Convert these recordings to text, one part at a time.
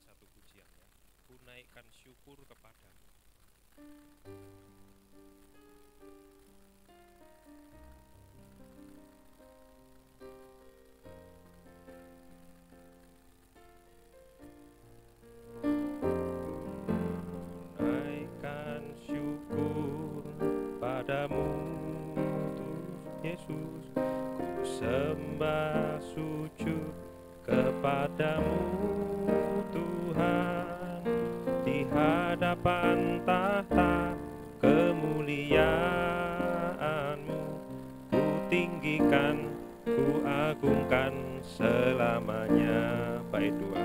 satu pujian ya. Ku naikkan syukur kepadamu. Naikkan syukur padamu Tuhan Yesus. Ku sembah sujud kepadamu Tuhan, di hadapan tahta kemuliaan-Mu. Ku tinggikan, ku agungkan selamanya. Bait dua.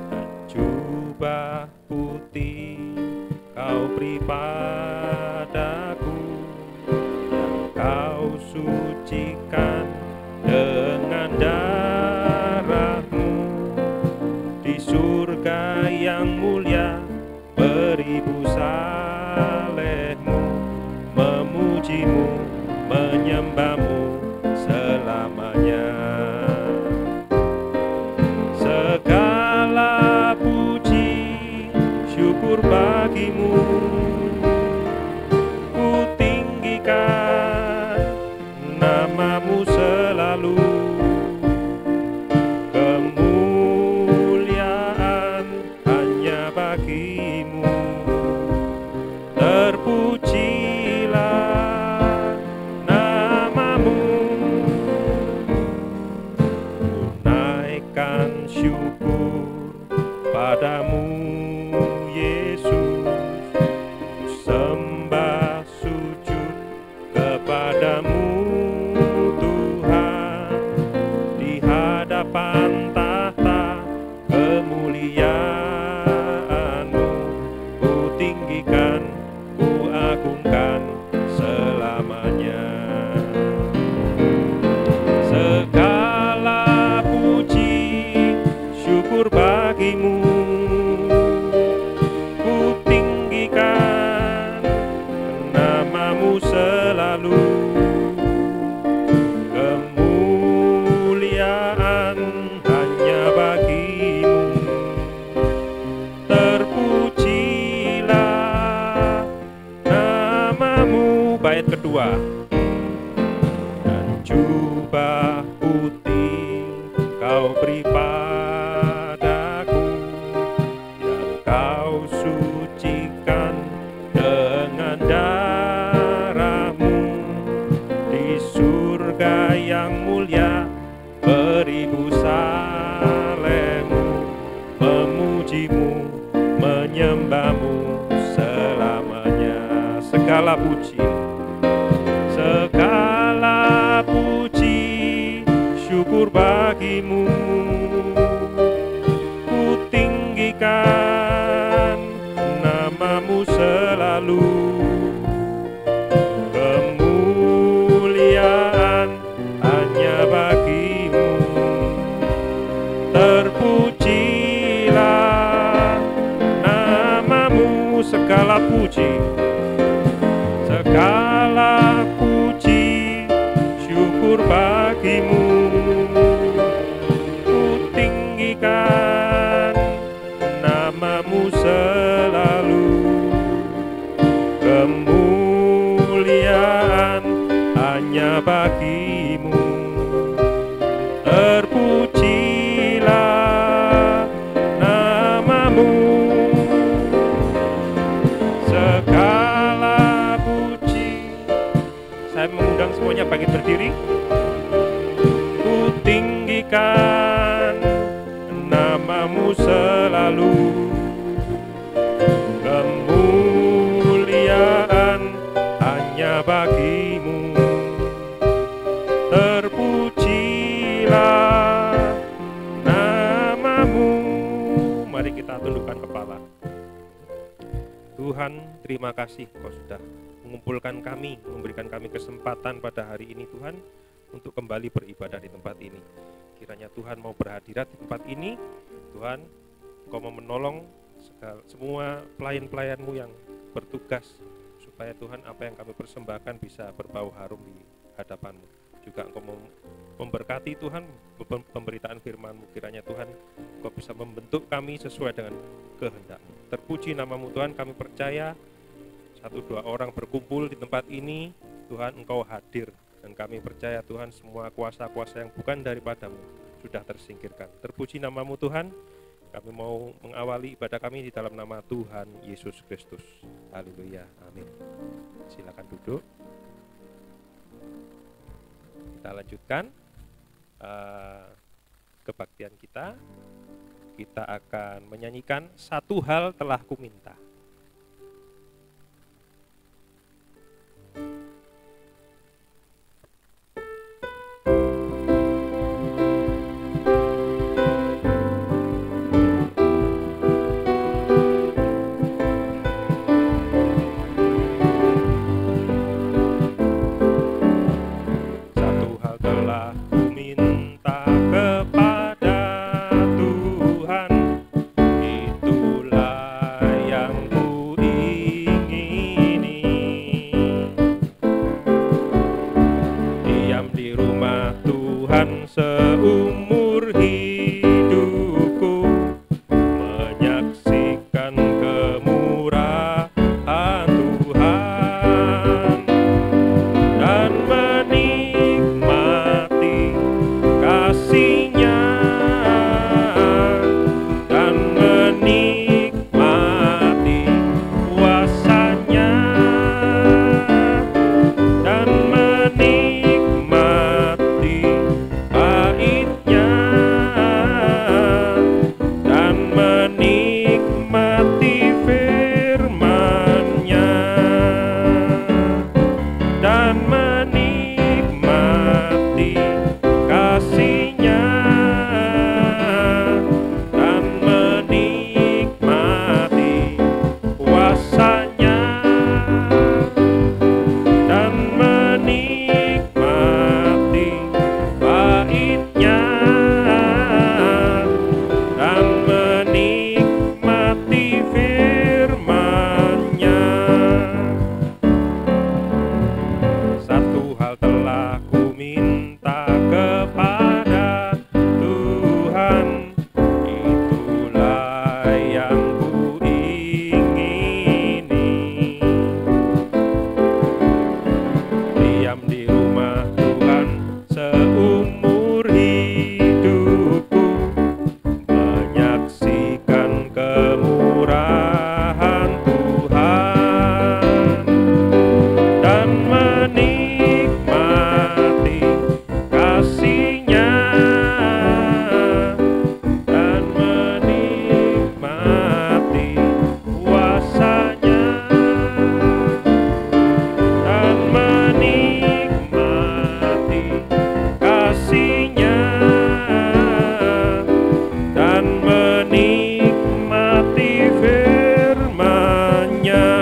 Dan jubah putih Kau beri padaku, yang Kau sucikan dengan darah-Mu. Di surga yang mulia beribu salehmu, memuji-Mu, menyembah-Mu selamanya. Segala puji syukur bagi-Mu, ku tinggikan nama-Mu selalu. Kemuliaan hanya bagi-Mu, terpujilah nama-Mu. Ku naikkan syukur padamu Yesus, ku sembah sujud kepadamu Tuhan, di hadapan tahta kemuliaan-Mu. Ku tinggikan, ku agungkan selamanya. Segala puji syukur bagi-Mu, ku tinggikan nama-Mu selalu. Kemuliaan hanya bagi-Mu, terpujilah nama-Mu. Bait kedua. Dan jubah putih Kau beri padaku, yang Kau sucikan dengan darah-Mu. Di surga yang mulia beribu salehmu, memuji-Mu, menyembah-Mu selamanya. Segala puji, segala puji syukur bagi-Mu, ku tinggikan nama-Mu selalu. Kemuliaan hanya bagi-Mu, terpujilah nama-Mu. Segala puji, segala puji syukur bagi-Mu, ku tinggikan nama-Mu selalu. Kemuliaan hanya bagi-Mu, terpujilah nama-Mu. Segala puji. Saya mengundang semuanya bangkit berdiri. Ku tinggikan nama-Mu selalu. Kemuliaan hanya bagi-Mu, terpujilah nama-Mu. Mari kita tundukkan kepala. Tuhan, terima kasih Kau sudah mengumpulkan kami, memberikan kami kesempatan pada hari ini Tuhan, untuk kembali beribadah di tempat ini. Kiranya Tuhan mau berhadirat di tempat ini. Tuhan, Kau mau menolong semua pelayan-pelayan-Mu yang bertugas, supaya Tuhan apa yang kami persembahkan bisa berbau harum di hadapan-Mu. juga Engkau memberkati Tuhan pemberitaan firman-Mu. Kiranya Tuhan Engkau bisa membentuk kami sesuai dengan kehendak-Mu. Terpuji nama-Mu Tuhan, kami percaya 1-2 orang berkumpul di tempat ini, Tuhan Engkau hadir. Dan kami percaya Tuhan semua kuasa-kuasa yang bukan daripada-Mu sudah tersingkirkan. Terpuji nama-Mu Tuhan, kami mau mengawali ibadah kami di dalam nama Tuhan Yesus Kristus. Haleluya, amin. Silakan duduk. Kita lanjutkan kebaktian kita. Kita akan menyanyikan Satu Hal Telah Kuminta.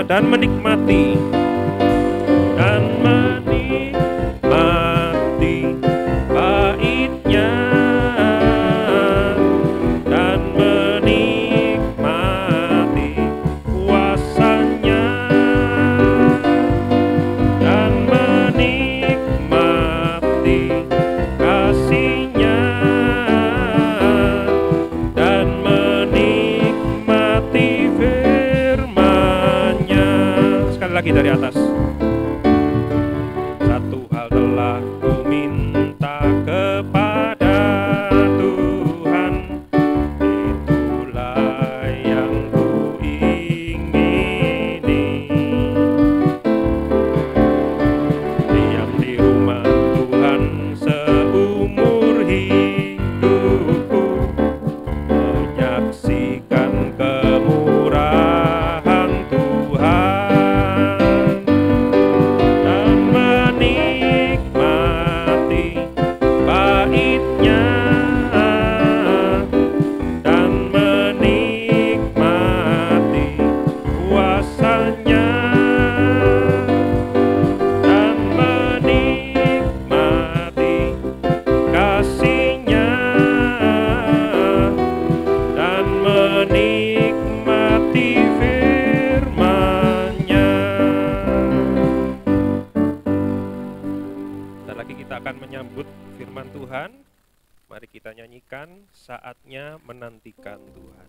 Dan menikmati pahitnya dan menikmati kuasanya dan menikmati kasihnya dan menikmati firman-Nya. Sekali lagi dari atas. Satu hal telah ku minta kepada Tuhan, itulah yang ku ingini. Diam di rumah Tuhan seumur hidupku, menyaksikan kemurahan Tuhan kita nyanyikan Saatnya Menantikan Tuhan.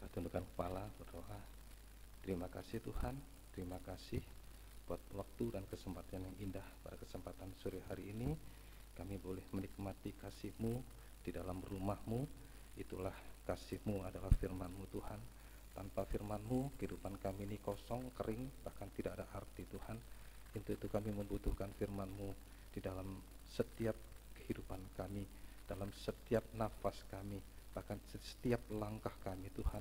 Tundukkan kepala, berdoa. Terima kasih Tuhan, terima kasih buat waktu dan kesempatan yang indah. Pada kesempatan sore hari ini kami boleh menikmati kasih-Mu di dalam rumah-Mu. Itulah kasih-Mu adalah firman-Mu Tuhan. Tanpa firman-Mu kehidupan kami ini kosong, kering, bahkan tidak ada arti Tuhan. Untuk itu kami membutuhkan firman-Mu di dalam setiap kehidupan kami, dalam setiap nafas kami, bahkan setiap langkah kami Tuhan,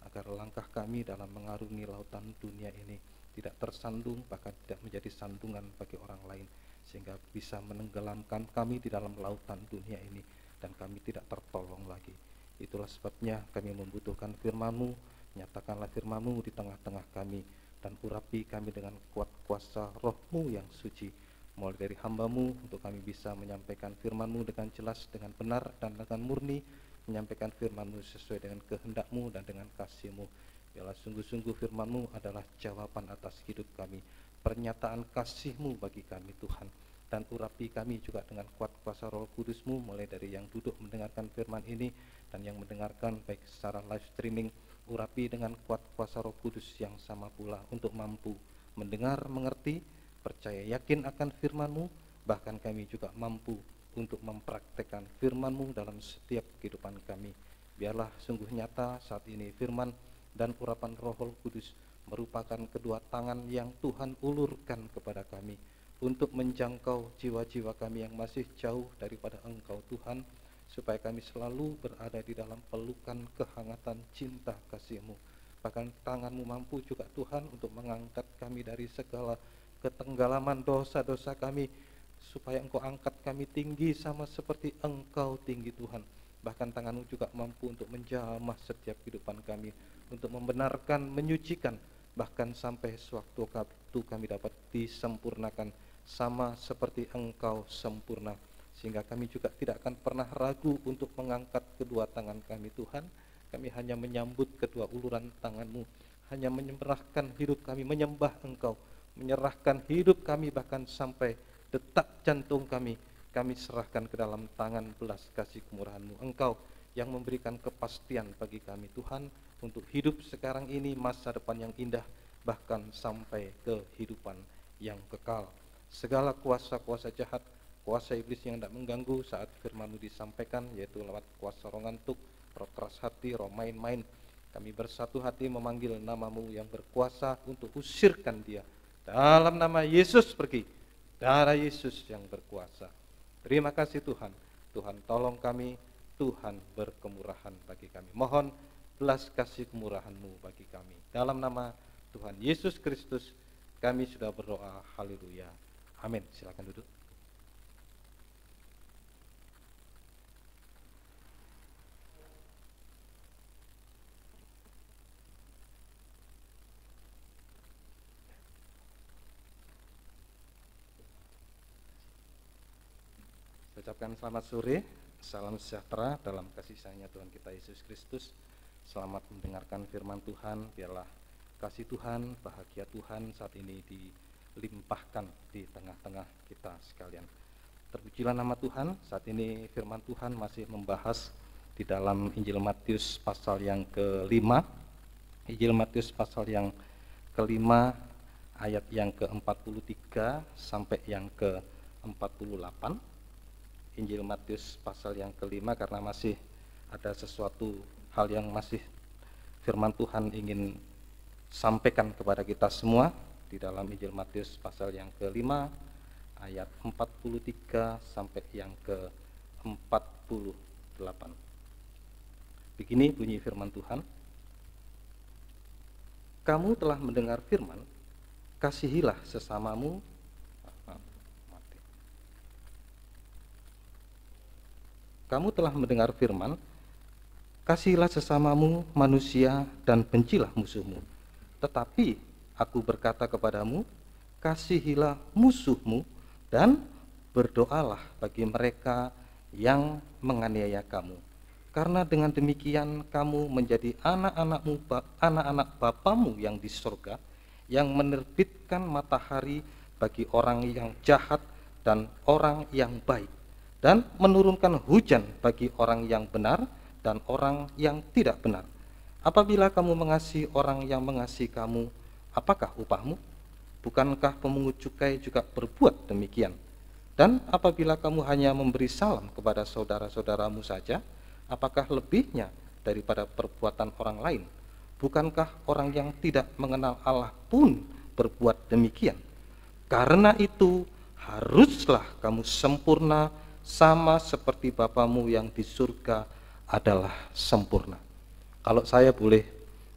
agar langkah kami dalam mengarungi lautan dunia ini tidak tersandung, bahkan tidak menjadi sandungan bagi orang lain, sehingga bisa menenggelamkan kami di dalam lautan dunia ini dan kami tidak tertolong lagi. Itulah sebabnya kami membutuhkan firman-Mu. Nyatakanlah firman-Mu di tengah-tengah kami dan urapi kami dengan kuat kuasa Roh-Mu yang suci, mulai dari hamba-Mu untuk kami bisa menyampaikan firman-Mu dengan jelas, dengan benar dan dengan murni, menyampaikan firman-Mu sesuai dengan kehendak-Mu dan dengan kasih-Mu. Biarlah sungguh-sungguh firman-Mu adalah jawaban atas hidup kami, pernyataan kasih-Mu bagi kami Tuhan. Dan urapi kami juga dengan kuat kuasa Roh Kudus-Mu, mulai dari yang duduk mendengarkan firman ini dan yang mendengarkan baik secara live streaming. Urapi dengan kuat kuasa Roh Kudus yang sama pula untuk mampu mendengar, mengerti, percaya yakin akan firman-Mu, bahkan kami juga mampu untuk mempraktekkan firman-Mu dalam setiap kehidupan kami. Biarlah sungguh nyata saat ini firman dan urapan Roh Kudus merupakan kedua tangan yang Tuhan ulurkan kepada kami untuk menjangkau jiwa-jiwa kami yang masih jauh daripada Engkau Tuhan, supaya kami selalu berada di dalam pelukan kehangatan cinta kasih-Mu. Bahkan tangan-Mu mampu juga Tuhan untuk mengangkat kami dari segala ketenggalaman dosa-dosa kami, supaya Engkau angkat kami tinggi sama seperti Engkau tinggi Tuhan. Bahkan tangan-Mu juga mampu untuk menjamah setiap kehidupan kami, untuk membenarkan, menyucikan, bahkan sampai sewaktu kami dapat disempurnakan sama seperti Engkau sempurna. Sehingga kami juga tidak akan pernah ragu untuk mengangkat kedua tangan kami Tuhan. Kami hanya menyambut kedua uluran tangan-Mu, hanya menyerahkan hidup kami, menyembah Engkau, menyerahkan hidup kami, bahkan sampai detak jantung kami serahkan ke dalam tangan belas kasih kemurahan-Mu. Engkau yang memberikan kepastian bagi kami Tuhan, untuk hidup sekarang ini, masa depan yang indah, bahkan sampai kehidupan yang kekal. Segala kuasa-kuasa jahat, kuasa iblis yang tidak mengganggu saat firman-Mu disampaikan, yaitu lewat kuasa roh ngantuk, roh keras hati, roh main-main, kami bersatu hati memanggil nama-Mu yang berkuasa untuk usirkan dia. Dalam nama Yesus pergi, darah Yesus yang berkuasa. Terima kasih Tuhan. Tuhan tolong kami, Tuhan berkemurahan bagi kami. Mohon belas kasih kemurahan-Mu bagi kami. Dalam nama Tuhan Yesus Kristus kami sudah berdoa. Haleluya. Amin. Silakan duduk. Ucapkan selamat sore, salam sejahtera dalam kasih sayangnya Tuhan kita Yesus Kristus. Selamat mendengarkan firman Tuhan. Biarlah kasih Tuhan, bahagia Tuhan saat ini dilimpahkan di tengah-tengah kita sekalian. Terpujilah nama Tuhan. Saat ini firman Tuhan masih membahas di dalam Injil Matius pasal yang ke-5. Injil Matius pasal yang ke-5 ayat yang ke-43 sampai yang ke-48. Injil Matius pasal yang ke-5, karena masih ada sesuatu hal yang masih firman Tuhan ingin sampaikan kepada kita semua di dalam Injil Matius pasal yang ke-5 ayat 43 sampai yang ke-48. Begini bunyi firman Tuhan. Kamu telah mendengar firman, kasihilah sesamamu. Kamu telah mendengar firman, kasihilah sesamamu manusia dan bencilah musuhmu. Tetapi aku berkata kepadamu, kasihilah musuhmu dan berdoalah bagi mereka yang menganiaya kamu. Karena dengan demikian kamu menjadi anak-anak Bapamu yang di surga, yang menerbitkan matahari bagi orang yang jahat dan orang yang baik, dan menurunkan hujan bagi orang yang benar dan orang yang tidak benar. Apabila kamu mengasihi orang yang mengasihi kamu, apakah upahmu? Bukankah pemungut cukai juga berbuat demikian? Dan apabila kamu hanya memberi salam kepada saudara-saudaramu saja, apakah lebihnya daripada perbuatan orang lain? Bukankah orang yang tidak mengenal Allah pun berbuat demikian? Karena itu haruslah kamu sempurna, sama seperti Bapamu yang di surga adalah sempurna. Kalau saya boleh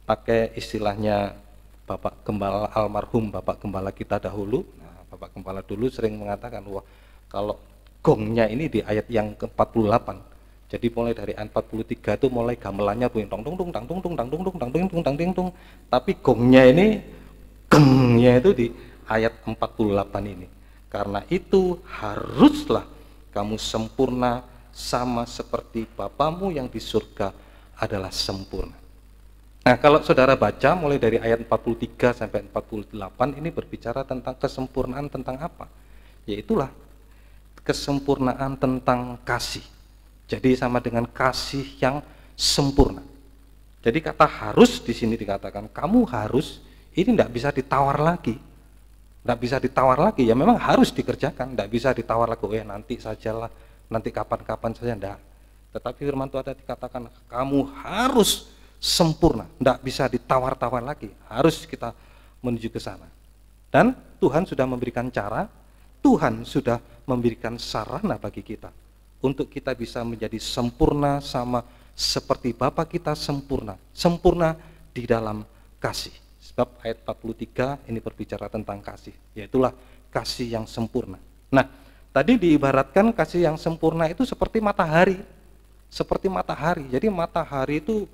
pakai istilahnya Bapak Gembala almarhum, Bapak Gembala kita dahulu, Bapak Gembala dulu sering mengatakan, wah kalau gongnya ini di ayat yang ke-48, jadi mulai dari ayat 43 itu mulai gamelannya bunyi tong tung tung tang tung tung tang tung tung tang tung tung tang tung tung, tapi gongnya ini gengnya itu di ayat 48 ini. Karena itu haruslah kamu sempurna sama seperti Bapamu yang di surga adalah sempurna. Nah, kalau saudara baca mulai dari ayat 43 sampai 48 ini berbicara tentang kesempurnaan tentang apa? Yaitulah kesempurnaan tentang kasih. Jadi sama dengan kasih yang sempurna. Jadi kata harus di sini dikatakan, kamu harus, ini tidak bisa ditawar lagi. Tidak bisa ditawar lagi, ya memang harus dikerjakan. Tidak bisa ditawar lagi, nanti sajalah, nanti kapan-kapan saja, enggak. Tetapi firman Tuhan tadi dikatakan, kamu harus sempurna, tidak bisa ditawar-tawar lagi, harus kita menuju ke sana. Dan Tuhan sudah memberikan cara, Tuhan sudah memberikan sarana bagi kita untuk kita bisa menjadi sempurna sama seperti Bapa kita sempurna, sempurna di dalam kasih. Sebab ayat 43 ini berbicara tentang kasih, yaitulah kasih yang sempurna. Nah, tadi diibaratkan kasih yang sempurna itu seperti matahari. Seperti matahari. Jadi matahari itu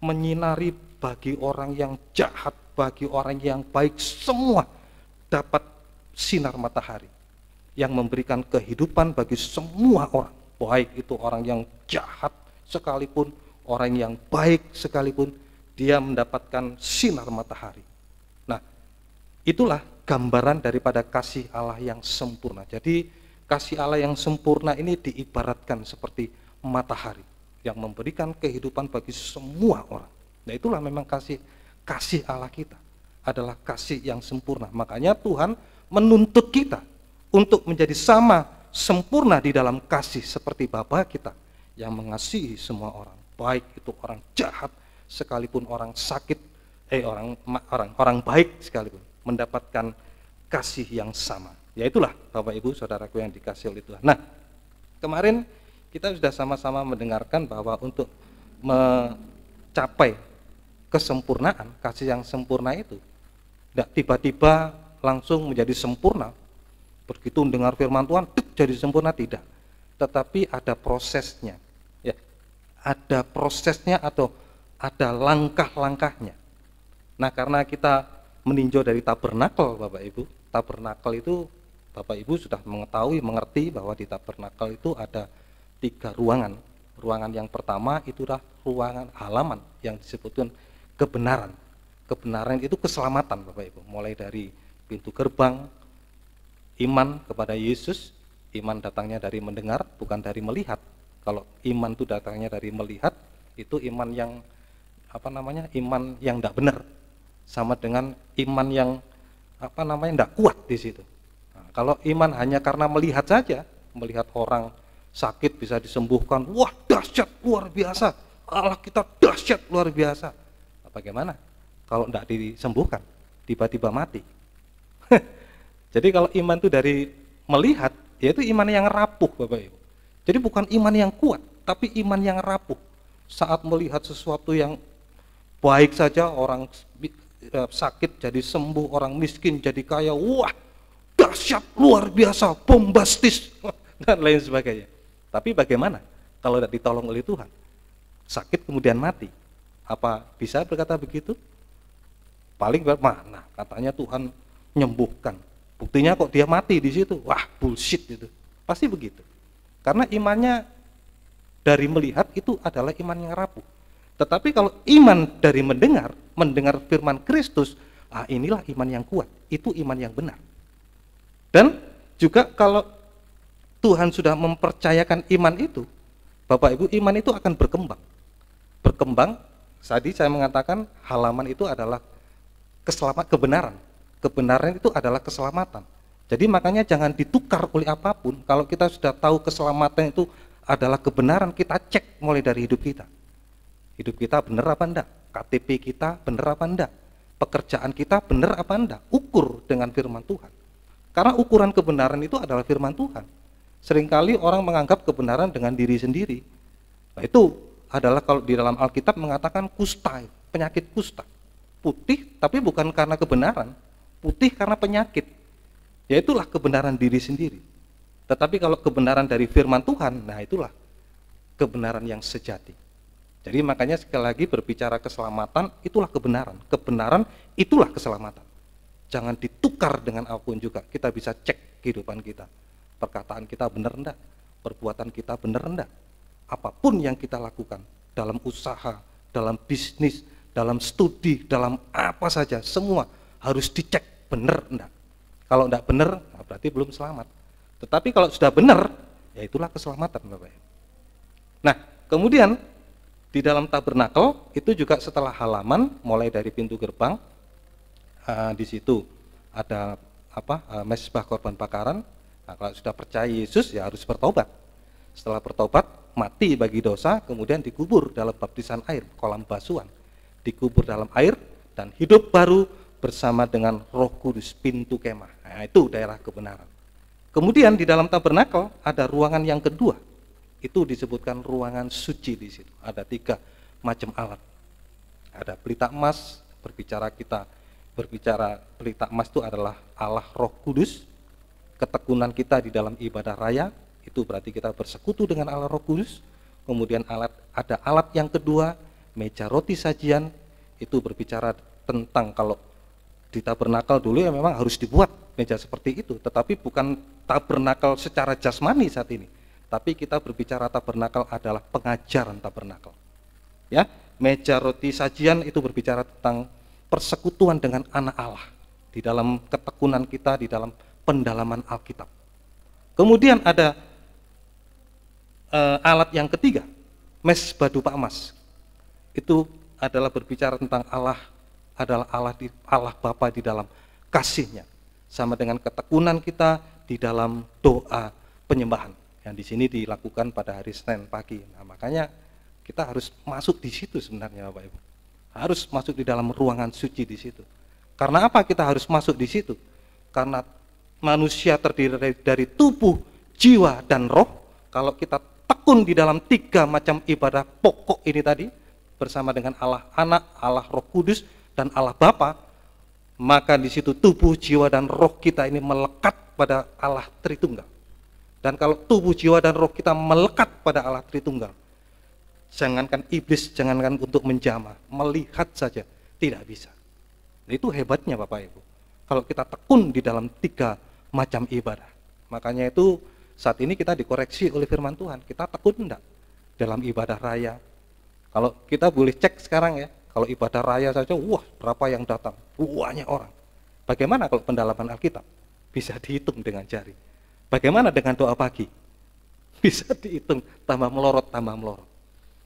menyinari bagi orang yang jahat, bagi orang yang baik, semua dapat sinar matahari yang memberikan kehidupan bagi semua orang. Baik itu orang yang jahat sekalipun, orang yang baik sekalipun, dia mendapatkan sinar matahari. Nah, itulah gambaran daripada kasih Allah yang sempurna. Jadi kasih Allah yang sempurna ini diibaratkan seperti matahari yang memberikan kehidupan bagi semua orang. Nah, itulah memang kasih Allah kita adalah kasih yang sempurna. Makanya Tuhan menuntut kita untuk menjadi sama sempurna di dalam kasih seperti Bapa kita yang mengasihi semua orang, baik itu orang jahat sekalipun orang sakit, orang baik sekalipun mendapatkan kasih yang sama. Ya itulah Bapak Ibu Saudaraku yang dikasihi oleh Tuhan. Nah, kemarin kita sudah sama-sama mendengarkan bahwa untuk mencapai kesempurnaan, kasih yang sempurna itu tidak tiba-tiba langsung menjadi sempurna. Begitu mendengar firman Tuhan, jadi sempurna, tidak. Tetapi ada prosesnya. Ya, ada prosesnya atau ada langkah-langkahnya. Nah, karena kita meninjau dari tabernakel, Bapak Ibu, tabernakel itu Bapak Ibu sudah mengetahui, mengerti bahwa di tabernakel itu ada 3 ruangan. Ruangan yang pertama itulah ruangan halaman yang disebutkan kebenaran. Kebenaran itu keselamatan, Bapak Ibu, mulai dari pintu gerbang, iman kepada Yesus. Iman datangnya dari mendengar, bukan dari melihat. Kalau iman itu datangnya dari melihat, itu iman yang iman yang tidak benar, sama dengan iman yang tidak kuat di situ. Nah, kalau iman hanya karena melihat saja, melihat orang sakit bisa disembuhkan, wah dahsyat luar biasa, Allah kita dahsyat luar biasa. Bagaimana kalau tidak disembuhkan, tiba-tiba mati? Jadi kalau iman itu dari melihat, yaitu iman yang rapuh, Bapak Ibu. Jadi bukan iman yang kuat, tapi iman yang rapuh. Saat melihat sesuatu yang baik saja, orang sakit jadi sembuh, orang miskin jadi kaya, wah dahsyat luar biasa, bombastis dan lain sebagainya. Tapi bagaimana kalau tidak ditolong oleh Tuhan? Sakit kemudian mati. Apa bisa berkata begitu? Paling mana katanya Tuhan menyembuhkan. Buktinya kok dia mati di situ. Wah, bullshit itu. Pasti begitu. Karena imannya dari melihat itu adalah iman yang rapuh. Tetapi kalau iman dari mendengar firman Kristus, inilah iman yang kuat. Itu iman yang benar. Dan juga kalau Tuhan sudah mempercayakan iman itu, Bapak Ibu, iman itu akan berkembang. Berkembang, tadi saya mengatakan halaman itu adalah kebenaran. Kebenaran itu adalah keselamatan. Jadi makanya jangan ditukar oleh apapun. Kalau kita sudah tahu keselamatan itu adalah kebenaran, kita cek mulai dari hidup kita. Hidup kita benar apa enggak? KTP kita benar apa enggak? Pekerjaan kita benar apa enggak? Ukur dengan firman Tuhan. Karena ukuran kebenaran itu adalah firman Tuhan. Seringkali orang menganggap kebenaran dengan diri sendiri. Nah, itu adalah kalau di dalam Alkitab mengatakan kusta, penyakit kusta. Putih tapi bukan karena kebenaran, putih karena penyakit. Yaitulah kebenaran diri sendiri. Tetapi kalau kebenaran dari firman Tuhan, nah itulah kebenaran yang sejati. Jadi makanya sekali lagi berbicara keselamatan, itulah kebenaran. Kebenaran itulah keselamatan. Jangan ditukar dengan apapun juga. Kita bisa cek kehidupan kita. Perkataan kita benar enggak? Perbuatan kita benar enggak? Apapun yang kita lakukan, dalam usaha, dalam bisnis, dalam studi, dalam apa saja, semua harus dicek benar enggak. Kalau enggak benar, berarti belum selamat. Tetapi kalau sudah benar, ya itulah keselamatan, Bapak. Nah, kemudian di dalam tabernakel itu juga setelah halaman, mulai dari pintu gerbang, di situ ada mezbah korban bakaran. Nah, kalau sudah percaya Yesus ya harus bertobat. Setelah bertobat, mati bagi dosa, kemudian dikubur dalam baptisan air, kolam basuhan. Dikubur dalam air dan hidup baru bersama dengan Roh Kudus, pintu kemah. Nah, itu daerah kebenaran. Kemudian di dalam tabernakel ada ruangan yang kedua. Itu disebutkan ruangan suci di situ. Ada 3 macam alat. Ada pelita emas, berbicara pelita emas itu adalah Allah Roh Kudus. Ketekunan kita di dalam ibadah raya, itu berarti kita bersekutu dengan Allah Roh Kudus. Kemudian ada alat yang kedua, meja roti sajian, itu berbicara tentang kalau di tabernakel dulu ya memang harus dibuat meja seperti itu, tetapi bukan tabernakel secara jasmani saat ini. Tapi kita berbicara tabernakel adalah pengajaran tabernakel. Ya, meja roti sajian itu berbicara tentang persekutuan dengan anak Allah di dalam ketekunan kita, di dalam pendalaman Alkitab. Kemudian ada alat yang ketiga, mezbah dupa emas. Itu adalah berbicara tentang Allah adalah Allah Bapa di dalam kasih-Nya, sama dengan ketekunan kita di dalam doa penyembahan yang di sini dilakukan pada hari Senin pagi. Nah, makanya kita harus masuk di situ sebenarnya Bapak Ibu. Harus masuk di dalam ruangan suci di situ. Karena apa kita harus masuk di situ? Karena manusia terdiri dari tubuh, jiwa, dan roh. Kalau kita tekun di dalam 3 macam ibadah pokok ini tadi, bersama dengan Allah Anak, Allah Roh Kudus, dan Allah Bapa, maka di situ tubuh, jiwa, dan roh kita ini melekat pada Allah Tritunggal. Dan kalau tubuh, jiwa, dan roh kita melekat pada Allah Tritunggal, jangankan iblis, jangankan untuk menjamah, melihat saja tidak bisa. Itu hebatnya Bapak Ibu. Kalau kita tekun di dalam 3 macam ibadah. Makanya itu saat ini kita dikoreksi oleh firman Tuhan. Kita tekun enggak dalam ibadah raya? Kalau kita boleh cek sekarang ya, kalau ibadah raya saja, wah berapa yang datang, banyak orang. Bagaimana kalau pendalaman Alkitab? Bisa dihitung dengan jari. Bagaimana dengan doa pagi? Bisa dihitung, tambah melorot.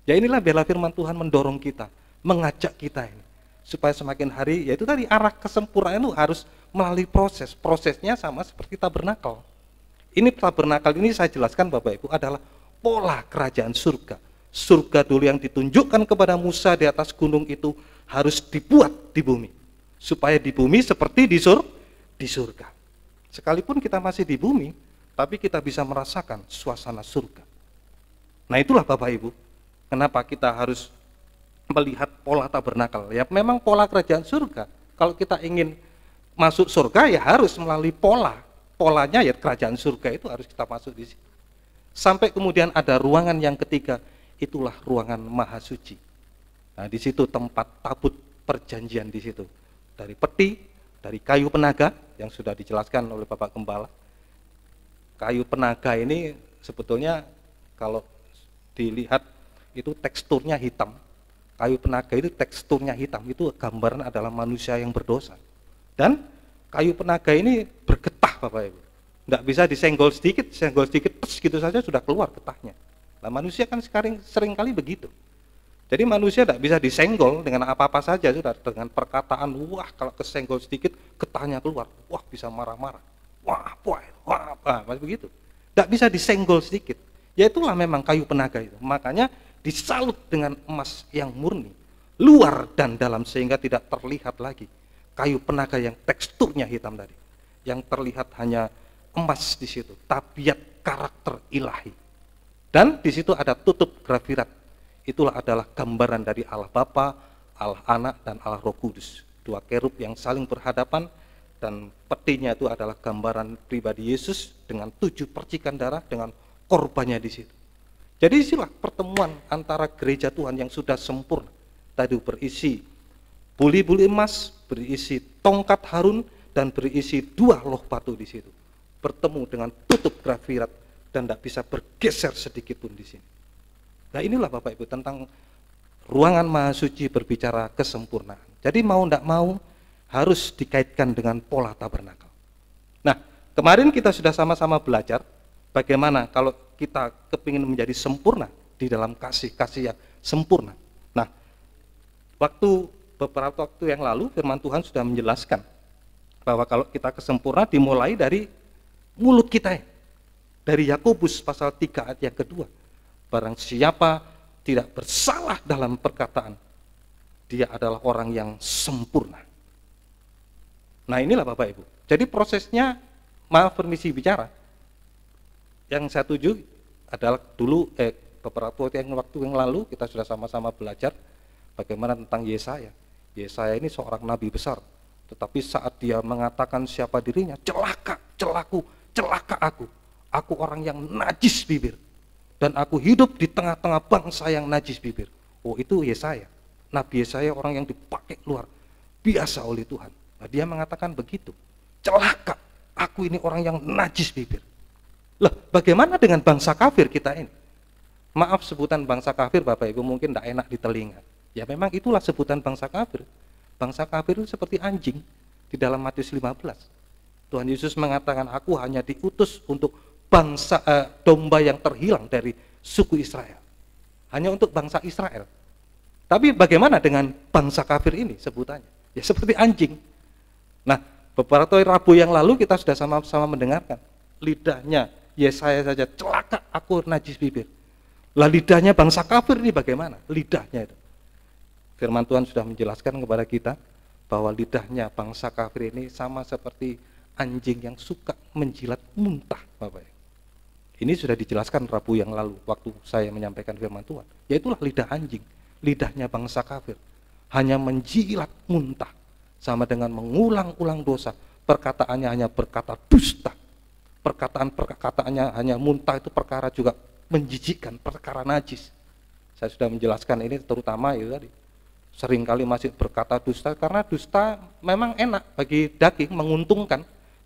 Ya inilah biarlah firman Tuhan mendorong kita, mengajak kita ini, supaya semakin hari, yaitu tadi arah kesempurnaan itu harus melalui prosesnya sama seperti tabernakel. Ini tabernakel ini saya jelaskan Bapak Ibu adalah pola kerajaan surga. Surga dulu yang ditunjukkan kepada Musa di atas gunung itu harus dibuat di bumi, supaya di bumi seperti di surga. Sekalipun kita masih di bumi, tapi kita bisa merasakan suasana surga. Nah itulah Bapak Ibu, kenapa kita harus melihat pola tabernakel. Ya memang pola kerajaan surga. Kalau kita ingin masuk surga ya harus melalui polanya ya kerajaan surga itu harus kita masuk di situ. Sampai kemudian ada ruangan yang ketiga, itulah ruangan maha suci. Nah di situ tempat tabut perjanjian di situ. Dari peti, dari kayu penaga yang sudah dijelaskan oleh Bapak Gembala. Kayu penaga ini sebetulnya kalau dilihat itu teksturnya hitam. Kayu penaga itu teksturnya hitam, itu gambaran adalah manusia yang berdosa. Dan kayu penaga ini bergetah Bapak Ibu. Tidak bisa disenggol sedikit, terus gitu saja sudah keluar getahnya. Nah manusia kan sering kali begitu. Jadi manusia tidak bisa disenggol dengan apa-apa saja, sudah dengan perkataan, wah kalau kesenggol sedikit getahnya keluar, wah bisa marah-marah, wah masih begitu. Tidak bisa disenggol sedikit. Ya itulah memang kayu penaga itu. Makanya disalut dengan emas yang murni, luar dan dalam, sehingga tidak terlihat lagi kayu penaga yang teksturnya hitam tadi. Yang terlihat hanya emas di situ, tabiat karakter ilahi. Dan di situ ada tutup grafirat. Itulah adalah gambaran dari Allah Bapa, Allah Anak, dan Allah Roh Kudus. 2 kerub yang saling berhadapan, dan petinya itu adalah gambaran pribadi Yesus dengan 7 percikan darah dengan korbannya di situ. Jadi inilah pertemuan antara gereja Tuhan yang sudah sempurna. Tadi berisi buli-buli emas, berisi tongkat Harun, dan berisi 2 loh batu di situ. Bertemu dengan tutup grafirat dan tidak bisa bergeser sedikit pun di sini. Nah inilah Bapak Ibu tentang ruangan maha suci berbicara kesempurnaan. Jadi mau tidak mau harus dikaitkan dengan pola tabernakel. Nah kemarin kita sudah sama-sama belajar bagaimana kalau kita kepingin menjadi sempurna di dalam kasih yang sempurna. Nah, beberapa waktu yang lalu firman Tuhan sudah menjelaskan Bahwa kalau kita kesempurnaan dimulai dari mulut kita. Dari Yakobus pasal 3 ayat yang kedua. Barang siapa tidak bersalah dalam perkataan, dia adalah orang yang sempurna. Nah inilah Bapak Ibu. Jadi prosesnya, maaf permisi bicara, yang saya tuju adalah dulu beberapa waktu yang lalu kita sudah sama-sama belajar bagaimana tentang Yesaya. Yesaya ini seorang nabi besar, tetapi saat dia mengatakan siapa dirinya, celaka, celaka aku orang yang najis bibir, dan aku hidup di tengah-tengah bangsa yang najis bibir. Oh itu Yesaya, Nabi Yesaya orang yang dipakai luar biasa oleh Tuhan. Nah, dia mengatakan begitu, celaka, aku ini orang yang najis bibir. Lah, bagaimana dengan bangsa kafir kita ini? Maaf sebutan bangsa kafir Bapak Ibu mungkin tidak enak di telinga. Ya memang itulah sebutan bangsa kafir. Bangsa kafir itu seperti anjing di dalam Matius 15. Tuhan Yesus mengatakan, aku hanya diutus untuk bangsa domba yang terhilang dari suku Israel. Hanya untuk bangsa Israel. Tapi bagaimana dengan bangsa kafir ini sebutannya? Ya seperti anjing. Nah, beberapa Rabu yang lalu kita sudah sama-sama mendengarkan lidahnya Yesaya saja celaka, aku najis bibir. Lah lidahnya bangsa kafir ini bagaimana? Lidahnya itu. Firman Tuhan sudah menjelaskan kepada kita bahwa lidahnya bangsa kafir ini sama seperti anjing yang suka menjilat muntah, Bapak. Ini sudah dijelaskan Rabu yang lalu waktu saya menyampaikan firman Tuhan. Yaitulah lidah anjing, lidahnya bangsa kafir. Hanya menjilat muntah, sama dengan mengulang-ulang dosa. Perkataannya hanya berkata dusta. Perkataannya hanya muntah, itu perkara juga menjijikkan, perkara najis. Saya sudah menjelaskan ini terutama itu tadi. Seringkali masih berkata dusta, karena dusta memang enak bagi daging, menguntungkan.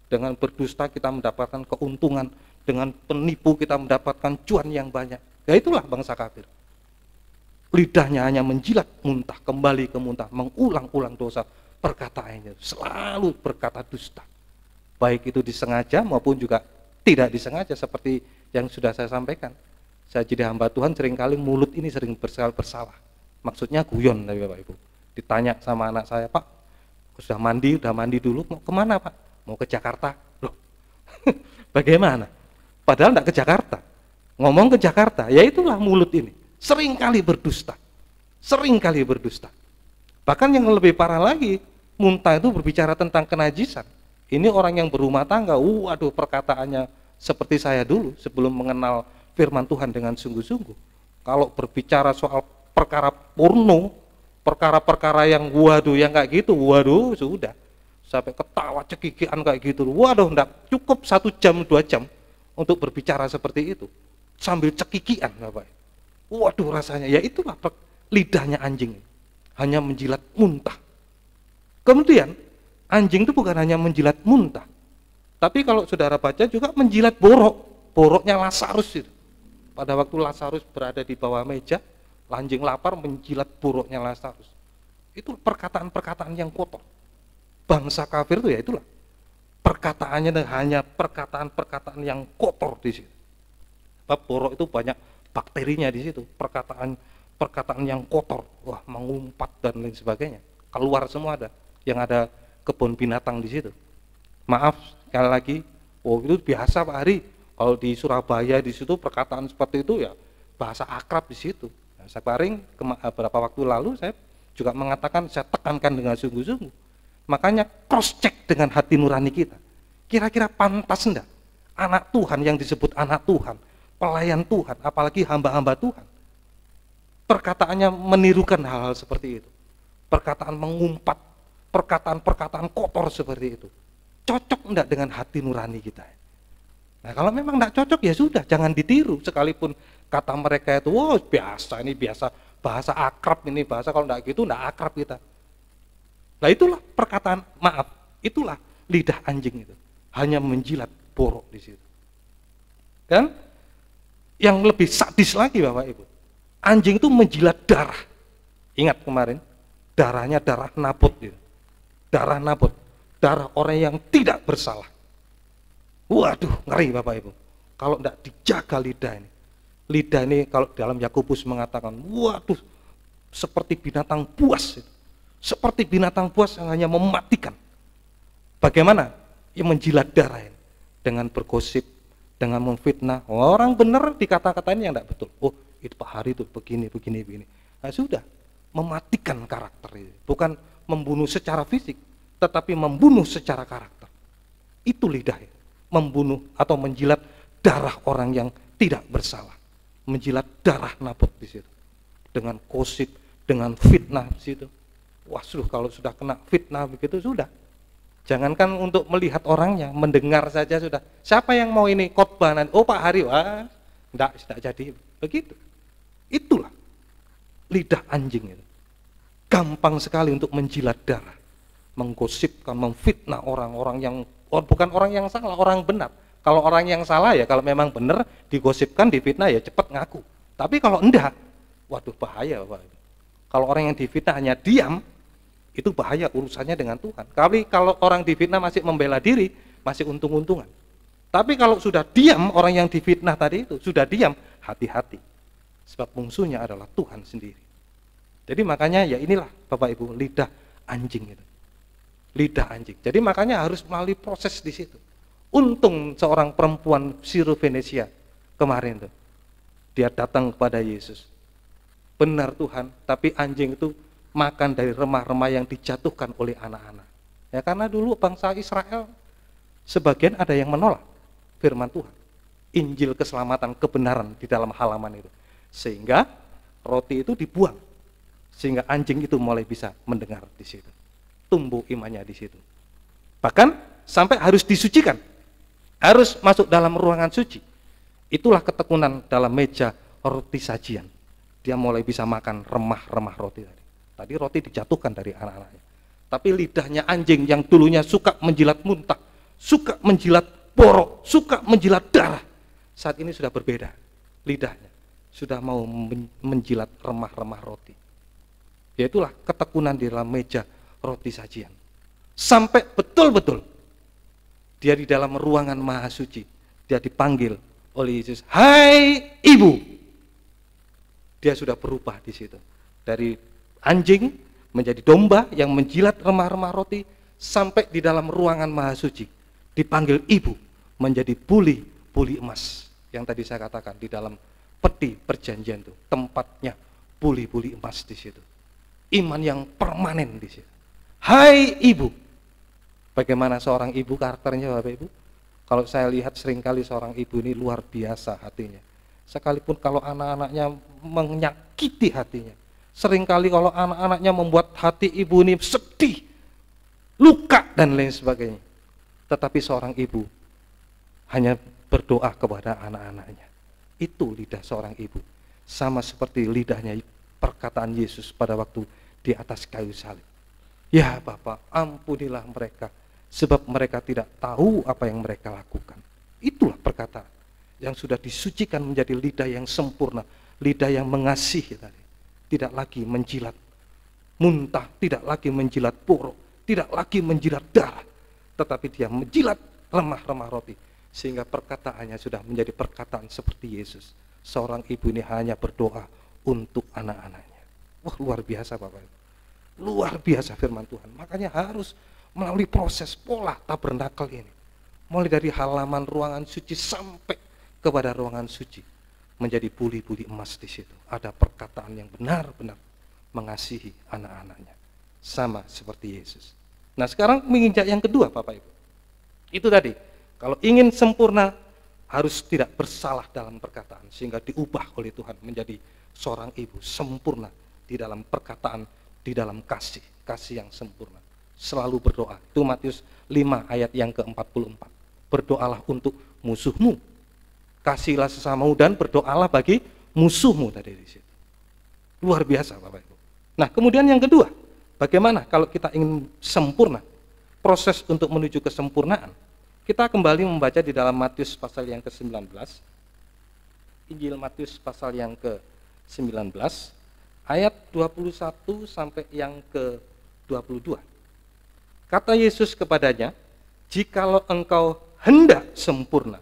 Dengan berdusta kita mendapatkan keuntungan, dengan penipu kita mendapatkan cuan yang banyak. Ya itulah bangsa kafir. Lidahnya hanya menjilat muntah, kembali ke muntah, mengulang-ulang dosa. Perkataannya selalu berkata dusta. Baik itu disengaja maupun juga tidak disengaja, seperti yang sudah saya sampaikan. Saya jadi hamba Tuhan seringkali mulut ini sering bersalah. Maksudnya guyon dari Bapak Ibu. Ditanya sama anak saya, Pak, udah mandi dulu, mau kemana Pak? Mau ke Jakarta. Loh, bagaimana? Padahal enggak ke Jakarta. Ngomong ke Jakarta, ya itulah mulut ini. Seringkali berdusta. Bahkan yang lebih parah lagi, muntah itu berbicara tentang kenajisan. Ini orang yang berumah tangga, waduh perkataannya seperti saya dulu sebelum mengenal firman Tuhan dengan sungguh-sungguh. Kalau berbicara soal perkara porno, perkara-perkara yang waduh yang kayak gitu, waduh sudah. Sampai ketawa cekikian kayak gitu, waduh enggak cukup 1 jam 2 jam untuk berbicara seperti itu. Sambil cekikian Bapak. Waduh rasanya, ya itulah lidahnya anjing. Hanya menjilat muntah. Kemudian anjing itu bukan hanya menjilat muntah, tapi kalau saudara baca juga menjilat boroknya Lazarus itu. Pada waktu Lazarus berada di bawah meja, anjing lapar menjilat boroknya Lazarus. Itu perkataan-perkataan yang kotor. Bangsa kafir itu ya itulah. Perkataannya hanya perkataan-perkataan yang kotor di situ. Borok itu banyak bakterinya di situ. Perkataan yang kotor, wah mengumpat dan lain sebagainya. Keluar semua ada. Yang ada kebun binatang di situ. Maaf sekali lagi, oh itu biasa Pak Hari. Kalau di Surabaya di situ perkataan seperti itu ya bahasa akrab di situ. Nah, saya kemarin beberapa waktu lalu saya juga mengatakan, saya tekankan dengan sungguh-sungguh. Makanya cross check dengan hati nurani kita. Kira-kira pantas enggak anak Tuhan yang disebut anak Tuhan, pelayan Tuhan, apalagi hamba-hamba Tuhan, perkataannya menirukan hal-hal seperti itu. Perkataan mengumpat, perkataan-perkataan kotor seperti itu. Cocok enggak dengan hati nurani kita? Nah kalau memang enggak cocok ya sudah, jangan ditiru. Sekalipun kata mereka itu, wow biasa, ini biasa, bahasa akrab ini, bahasa kalau enggak gitu enggak akrab kita. Nah itulah perkataan, maaf, itulah lidah anjing itu. Hanya menjilat borok di situ. Dan yang lebih sadis lagi Bapak Ibu, anjing itu menjilat darah. Ingat kemarin, darahnya darah Nabot gitu. Darah Nabot, darah orang yang tidak bersalah. Waduh, ngeri Bapak Ibu. Kalau tidak dijaga lidah ini. Lidah ini kalau dalam Yakobus mengatakan, waduh, seperti binatang buas. Seperti binatang buas yang hanya mematikan. Bagaimana? Ya menjilat darah ini. Dengan bergosip, dengan memfitnah. Orang benar dikata-katain yang tidak betul. Oh, itu Pak Hari itu begini. Nah, sudah, mematikan karakter itu. Bukan membunuh secara fisik, tetapi membunuh secara karakter. Itu lidah ya. Membunuh atau menjilat darah orang yang tidak bersalah. Menjilat darah Nabot di situ. Dengan gosip, dengan fitnah di situ. Wah, kalau sudah kena fitnah begitu sudah. Jangankan untuk melihat orangnya, mendengar saja sudah. Siapa yang mau ini khotbah nanti? Oh, Pak Hari, wah, enggak jadi. Begitu. Itulah lidah anjing itu. Gampang sekali untuk menjilat darah, menggosipkan, memfitnah orang-orang yang bukan orang yang salah, orang benar. Kalau orang yang salah ya kalau memang benar digosipkan, difitnah ya cepat ngaku. Tapi kalau enggak, waduh bahaya Bapak. Kalau orang yang difitnah hanya diam, itu bahaya urusannya dengan Tuhan. Kalau orang difitnah masih membela diri, masih untung-untungan. Tapi kalau sudah diam, orang yang difitnah tadi itu sudah diam, hati-hati. Sebab musuhnya adalah Tuhan sendiri. Jadi makanya ya inilah Bapak Ibu, lidah anjing itu. Lidah anjing. Jadi makanya harus melalui proses di situ. Untung seorang perempuan Syro-Fenisia kemarin tuh, dia datang kepada Yesus. Benar Tuhan, tapi anjing itu makan dari remah-remah yang dijatuhkan oleh anak-anak. Ya karena dulu bangsa Israel sebagian ada yang menolak firman Tuhan, Injil keselamatan kebenaran di dalam halaman itu, sehingga roti itu dibuang, sehingga anjing itu mulai bisa mendengar di situ, tumbuh imannya di situ. Bahkan sampai harus disucikan, harus masuk dalam ruangan suci. Itulah ketekunan dalam meja roti sajian. Dia mulai bisa makan remah-remah roti tadi. Tadi roti dijatuhkan dari anak-anaknya. Tapi lidahnya anjing yang dulunya suka menjilat muntah, suka menjilat borok, suka menjilat darah, saat ini sudah berbeda. Lidahnya sudah mau menjilat remah-remah roti. Yaitulah ketekunan di dalam meja roti sajian. Sampai betul-betul dia di dalam ruangan maha suci, dia dipanggil oleh Yesus, "Hai Ibu." Dia sudah berubah di situ. Dari anjing menjadi domba yang menjilat remah-remah roti, sampai di dalam ruangan maha suci dipanggil ibu, menjadi buli emas yang tadi saya katakan di dalam peti perjanjian itu, tempatnya buli emas di situ. Iman yang permanen di situ. Hai Ibu. Bagaimana seorang ibu karakternya Bapak Ibu? Kalau saya lihat seringkali seorang ibu ini luar biasa hatinya. Sekalipun kalau anak-anaknya menyakiti hatinya, seringkali kalau anak-anaknya membuat hati ibu ini sedih, luka dan lain sebagainya, tetapi seorang ibu hanya berdoa kepada anak-anaknya. Itu lidah seorang ibu, sama seperti lidahnya perkataan Yesus pada waktu di atas kayu salib. Ya Bapa, ampunilah mereka, sebab mereka tidak tahu apa yang mereka lakukan. Itulah perkataan yang sudah disucikan menjadi lidah yang sempurna, lidah yang mengasihi tadi. Tidak lagi menjilat muntah, tidak lagi menjilat borok, tidak lagi menjilat darah, tetapi dia menjilat remah-remah roti, sehingga perkataannya sudah menjadi perkataan seperti Yesus. Seorang ibu ini hanya berdoa untuk anak-anaknya. Wah, luar biasa Bapak Ibu. Luar biasa firman Tuhan. Makanya harus melalui proses pola tabernakel ini, mulai dari halaman ruangan suci sampai kepada ruangan suci, menjadi buli emas di situ. Ada perkataan yang benar-benar mengasihi anak-anaknya, sama seperti Yesus. Nah sekarang menginjak yang kedua Bapak Ibu. Itu tadi, kalau ingin sempurna harus tidak bersalah dalam perkataan, sehingga diubah oleh Tuhan menjadi seorang ibu sempurna di dalam perkataan, di dalam kasih yang sempurna. Selalu berdoa. Itu Matius 5 ayat yang ke-44. Berdoalah untuk musuhmu, kasihlah sesamamu, dan berdoalah bagi musuhmu tadi di situ. Luar biasa Bapak Ibu. Nah, kemudian yang kedua, bagaimana kalau kita ingin sempurna? Proses untuk menuju kesempurnaan. Kita kembali membaca di dalam Matius pasal yang ke-19. Injil Matius pasal yang ke-19 ayat 21 sampai yang ke-22. Kata Yesus kepadanya, "Jikalau engkau hendak sempurna,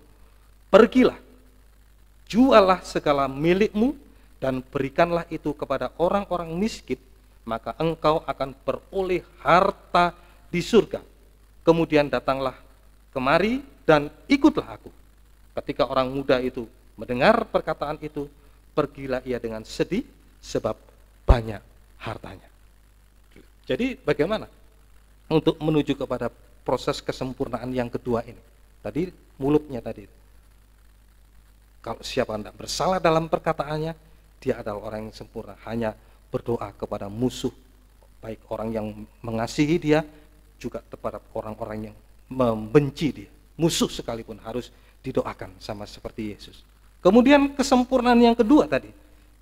pergilah, jualah segala milikmu dan berikanlah itu kepada orang-orang miskin, maka engkau akan beroleh harta di surga. kemudian datanglah kemari dan ikutlah aku. Ketika orang muda itu mendengar perkataan itu, pergilah ia dengan sedih sebab banyak hartanya. Jadi bagaimana untuk menuju kepada proses kesempurnaan yang kedua ini? Tadi mulutnya tadi. Kalau siapa tidak bersalah dalam perkataannya, dia adalah orang yang sempurna, hanya berdoa kepada musuh, baik orang yang mengasihi dia, juga kepada orang-orang yang membenci dia. Musuh sekalipun harus didoakan sama seperti Yesus. Kemudian kesempurnaan yang kedua tadi,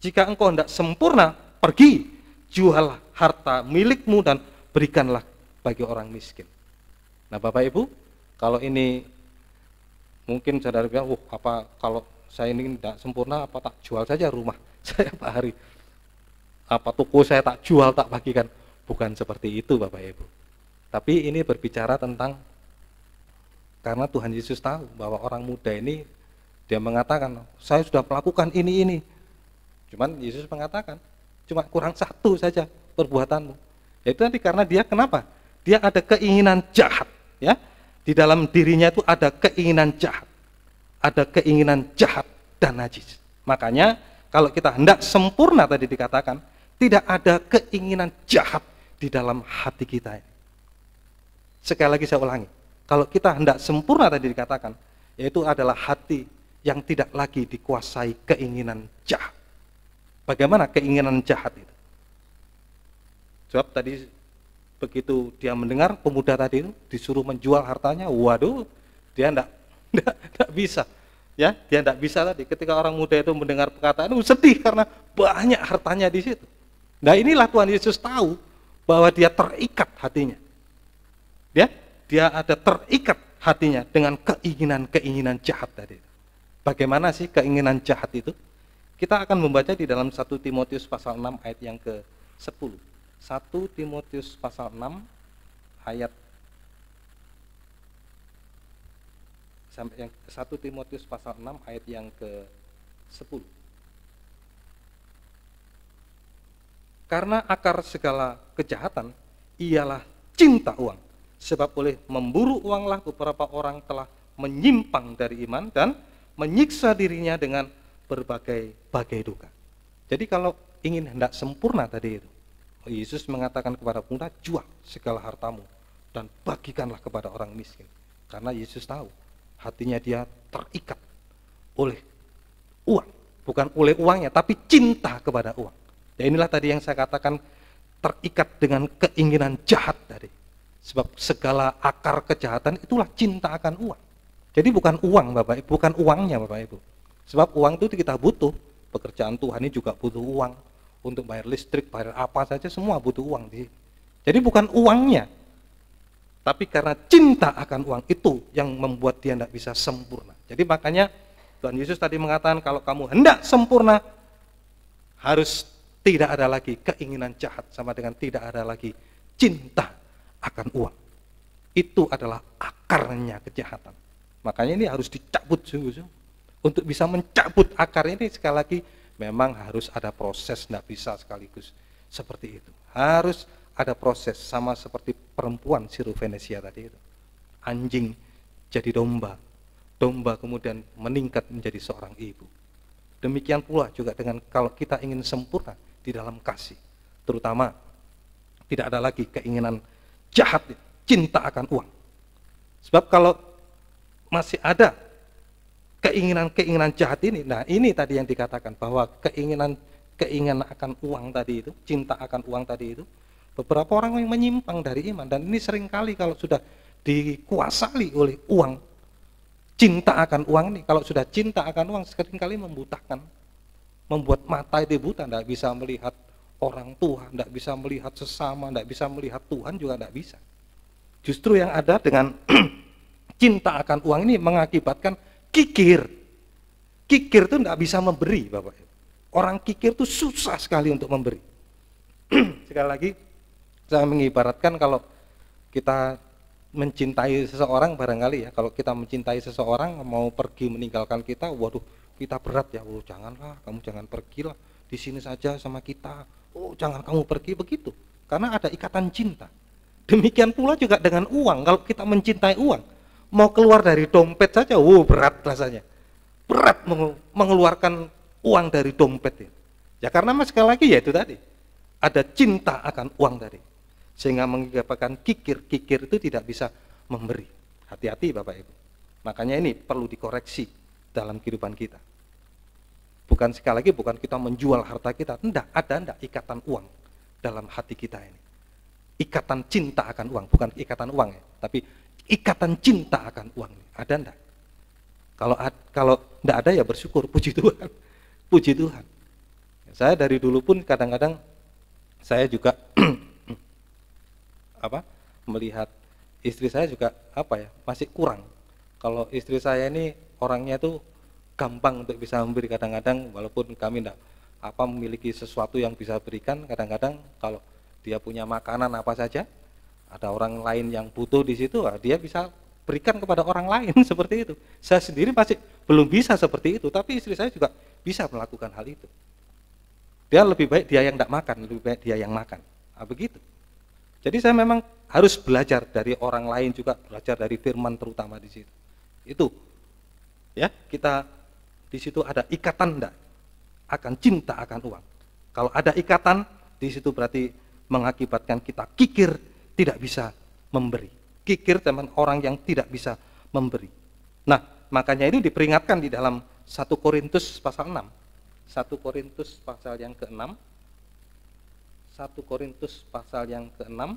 jika engkau hendak sempurna, pergi, juallah harta milikmu dan berikanlah bagi orang miskin. Nah Bapak Ibu, kalau ini mungkin saudara bilang, apa kalau saya ini tidak sempurna, apa tak jual saja rumah saya Pak Hari, apa toko saya tak jual, tak bagikan. Bukan seperti itu Bapak Ibu. Tapi ini berbicara tentang, karena Tuhan Yesus tahu bahwa orang muda ini, dia mengatakan, saya sudah melakukan ini. Cuman Yesus mengatakan, cuma kurang satu saja perbuatanmu. Itu nanti karena dia kenapa? Dia ada keinginan jahat, ya. Di dalam dirinya itu ada keinginan jahat. Ada keinginan jahat dan najis. Makanya kalau kita hendak sempurna tadi dikatakan, tidak ada keinginan jahat di dalam hati kita ini. Sekali lagi saya ulangi, kalau kita hendak sempurna tadi dikatakan, yaitu adalah hati yang tidak lagi dikuasai keinginan jahat. Bagaimana keinginan jahat itu? Sebab tadi begitu dia mendengar pemuda tadi itu disuruh menjual hartanya, waduh, dia enggak bisa. Ya, dia enggak bisa tadi. Ketika orang muda itu mendengar perkataan itu sedih karena banyak hartanya di situ. Nah, inilah Tuhan Yesus tahu bahwa dia terikat hatinya. Dia ada terikat hatinya dengan keinginan-keinginan jahat tadi. Bagaimana sih keinginan jahat itu? Kita akan membaca di dalam 1 Timotius pasal 6 ayat yang ke-10. 1 Timotius pasal 6 ayat sampai yang 1 Timotius pasal 6 ayat yang ke-10. Karena akar segala kejahatan ialah cinta uang. Sebab oleh memburu uanglah beberapa orang telah menyimpang dari iman dan menyiksa dirinya dengan berbagai duka. Jadi kalau ingin hendak sempurna tadi itu, Yesus mengatakan kepada pemuda, jual segala hartamu dan bagikanlah kepada orang miskin. Karena Yesus tahu hatinya dia terikat oleh uang, bukan oleh uangnya, tapi cinta kepada uang. Ya inilah tadi yang saya katakan, terikat dengan keinginan jahat tadi. Sebab segala akar kejahatan itulah cinta akan uang. Jadi bukan uang Bapak Ibu, bukan uangnya Bapak Ibu. Sebab uang itu kita butuh, pekerjaan Tuhan ini juga butuh uang. Untuk bayar listrik, bayar apa saja semua butuh uang. Jadi bukan uangnya, tapi karena cinta akan uang itu yang membuat dia tidak bisa sempurna. Jadi makanya Tuhan Yesus tadi mengatakan kalau kamu hendak sempurna, harus tidak ada lagi keinginan jahat, sama dengan tidak ada lagi cinta akan uang. Itu adalah akarnya kejahatan. Makanya ini harus dicabut sungguh-sungguh. Untuk bisa mencabut akar ini sekali lagi memang harus ada proses, tidak bisa sekaligus seperti itu. Harus ada proses, sama seperti perempuan Sirofenesia tadi itu. Anjing jadi domba, domba kemudian meningkat menjadi seorang ibu. Demikian pula juga dengan kalau kita ingin sempurna di dalam kasih, terutama tidak ada lagi keinginan jahat, cinta akan uang. Sebab kalau masih ada keinginan jahat ini, nah ini tadi yang dikatakan bahwa keinginan akan uang tadi itu, cinta akan uang tadi itu, beberapa orang yang menyimpang dari iman, dan ini seringkali kalau sudah dikuasai oleh uang, cinta akan uang ini, kalau sudah cinta akan uang seringkali membutakan, membuat mata itu buta, tidak bisa melihat orang tua, tidak bisa melihat sesama, tidak bisa melihat Tuhan juga tidak bisa. Justru yang ada dengan cinta akan uang ini mengakibatkan kikir. Kikir itu tidak bisa memberi, Bapak. Orang kikir itu susah sekali untuk memberi. Sekali lagi, saya mengibaratkan kalau kita mencintai seseorang barangkali ya, kalau kita mencintai seseorang mau pergi meninggalkan kita, waduh kita berat ya, oh janganlah, kamu jangan pergilah, di sini saja sama kita, oh jangan kamu pergi begitu, karena ada ikatan cinta. Demikian pula juga dengan uang. Kalau kita mencintai uang, mau keluar dari dompet saja, berat rasanya. Berat mengeluarkan uang dari dompet. Ya karena sekali lagi ya itu tadi, ada cinta akan uang tadi. Sehingga mengakibatkan kikir itu tidak bisa memberi. Hati-hati Bapak Ibu. Makanya ini perlu dikoreksi dalam kehidupan kita. Bukan sekali lagi, bukan kita menjual harta kita. Ada ikatan uang dalam hati kita ini. Ikatan cinta akan uang, bukan ikatan uang ya, tapi ikatan cinta akan uang. Ada enggak? Kalau enggak ada ya bersyukur, puji Tuhan. Puji Tuhan. Saya dari dulu pun kadang-kadang saya juga melihat istri saya juga masih kurang. Kalau istri saya ini orangnya tuh gampang untuk bisa memberi, kadang-kadang walaupun kami enggak memiliki sesuatu yang bisa berikan, kadang-kadang kalau dia punya makanan apa saja, ada orang lain yang butuh di situ, dia bisa berikan kepada orang lain seperti itu. Saya sendiri masih belum bisa seperti itu, tapi istri saya juga bisa melakukan hal itu. Dia lebih baik dia yang tidak makan, lebih baik dia yang makan. Begitu. Jadi saya memang harus belajar dari orang lain juga, belajar dari firman terutama di situ. Itu. Ya, kita di situ ada ikatan enggak akan cinta akan uang. Kalau ada ikatan di situ berarti mengakibatkan kita kikir, tidak bisa memberi. Kikir teman orang yang tidak bisa memberi. Nah, makanya ini diperingatkan di dalam 1 Korintus pasal 6. 1 Korintus pasal yang ke-6. 1 Korintus pasal yang ke-6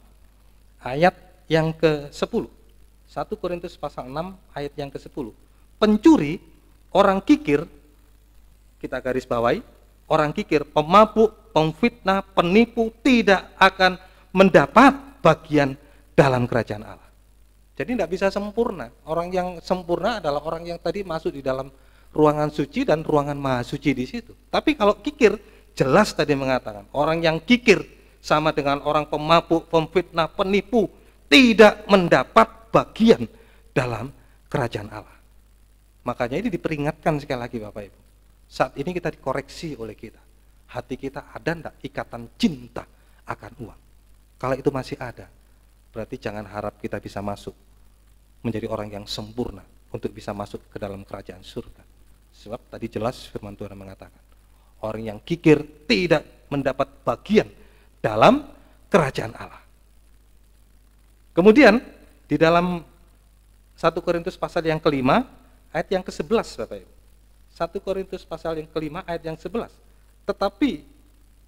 ayat yang ke-10. 1 Korintus pasal 6 ayat yang ke-10. Pencuri, orang kikir, kita garis bawahi, orang kikir, pemabuk, pemfitnah, penipu tidak akan mendapat bagian dalam kerajaan Allah. Jadi tidak bisa sempurna. Orang yang sempurna adalah orang yang tadi masuk di dalam ruangan suci dan ruangan maha suci di situ. Tapi kalau kikir, jelas tadi mengatakan, orang yang kikir sama dengan orang pemabuk, pemfitnah, penipu, tidak mendapat bagian dalam kerajaan Allah. Makanya ini diperingatkan sekali lagi Bapak Ibu. Saat ini kita dikoreksi oleh kita. Hati kita ada enggak ikatan cinta akan uang? Kalau itu masih ada, berarti jangan harap kita bisa masuk menjadi orang yang sempurna untuk bisa masuk ke dalam kerajaan surga. Sebab tadi jelas firman Tuhan mengatakan, orang yang kikir tidak mendapat bagian dalam kerajaan Allah. Kemudian di dalam 1 Korintus pasal yang kelima ayat yang ke-11 Bapak Ibu. 1 Korintus pasal yang kelima ayat yang 11. Tetapi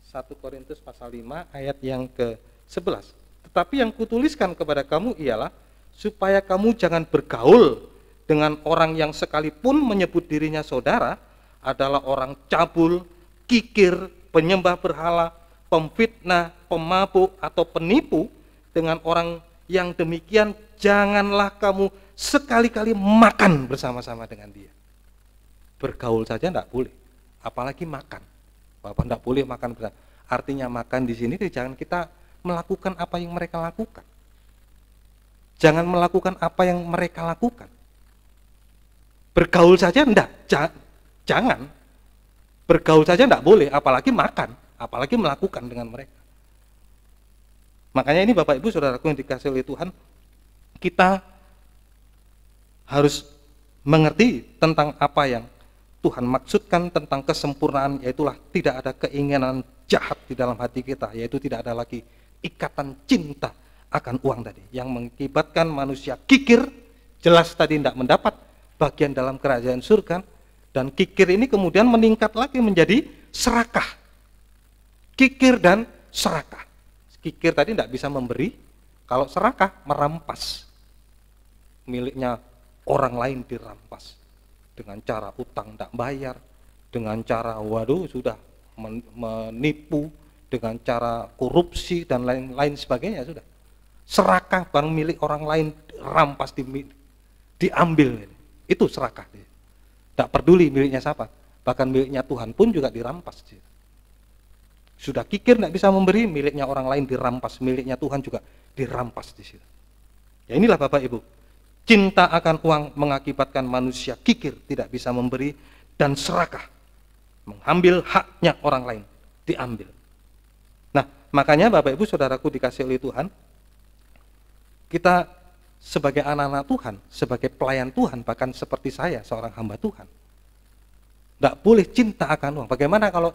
1 Korintus pasal 5 ayat yang ke-11. Tetapi yang kutuliskan kepada kamu ialah supaya kamu jangan bergaul dengan orang yang sekalipun menyebut dirinya saudara adalah orang cabul, kikir, penyembah berhala, pemfitnah, pemabuk atau penipu. Dengan orang yang demikian janganlah kamu sekali-kali makan bersama-sama dengan dia. Bergaul saja tidak boleh, apalagi makan. Bapak tidak boleh makan bersama. Artinya makan di sini jangan kita melakukan apa yang mereka lakukan. Jangan melakukan apa yang mereka lakukan. Bergaul saja enggak, jangan. Bergaul saja enggak boleh, apalagi makan, apalagi melakukan dengan mereka. Makanya ini Bapak Ibu Saudaraku yang dikasihi oleh Tuhan, kita harus mengerti tentang apa yang Tuhan maksudkan tentang kesempurnaan, yaitulah tidak ada keinginan jahat di dalam hati kita, yaitu tidak ada lagi ikatan cinta akan uang tadi yang mengakibatkan manusia kikir, jelas tadi tidak mendapat bagian dalam kerajaan surga, dan kikir ini kemudian meningkat lagi menjadi serakah. Kikir dan serakah. Kikir tadi tidak bisa memberi, kalau serakah merampas. Miliknya orang lain dirampas dengan cara utang tidak bayar, dengan cara sudah menipu, dengan cara korupsi dan lain-lain sebagainya sudah. Serakah barang milik orang lain rampas diambil. Itu serakah. Tidak peduli miliknya siapa, bahkan miliknya Tuhan pun juga dirampas. Sudah kikir tidak bisa memberi, miliknya orang lain dirampas, miliknya Tuhan juga dirampas di situ. Ya inilah Bapak Ibu. Cinta akan uang mengakibatkan manusia kikir, tidak bisa memberi, dan serakah, mengambil haknya orang lain, diambil. Nah, makanya Bapak Ibu Saudaraku dikasihi oleh Tuhan, kita sebagai anak-anak Tuhan, sebagai pelayan Tuhan, bahkan seperti saya, seorang hamba Tuhan, tidak boleh cinta akan uang. Bagaimana kalau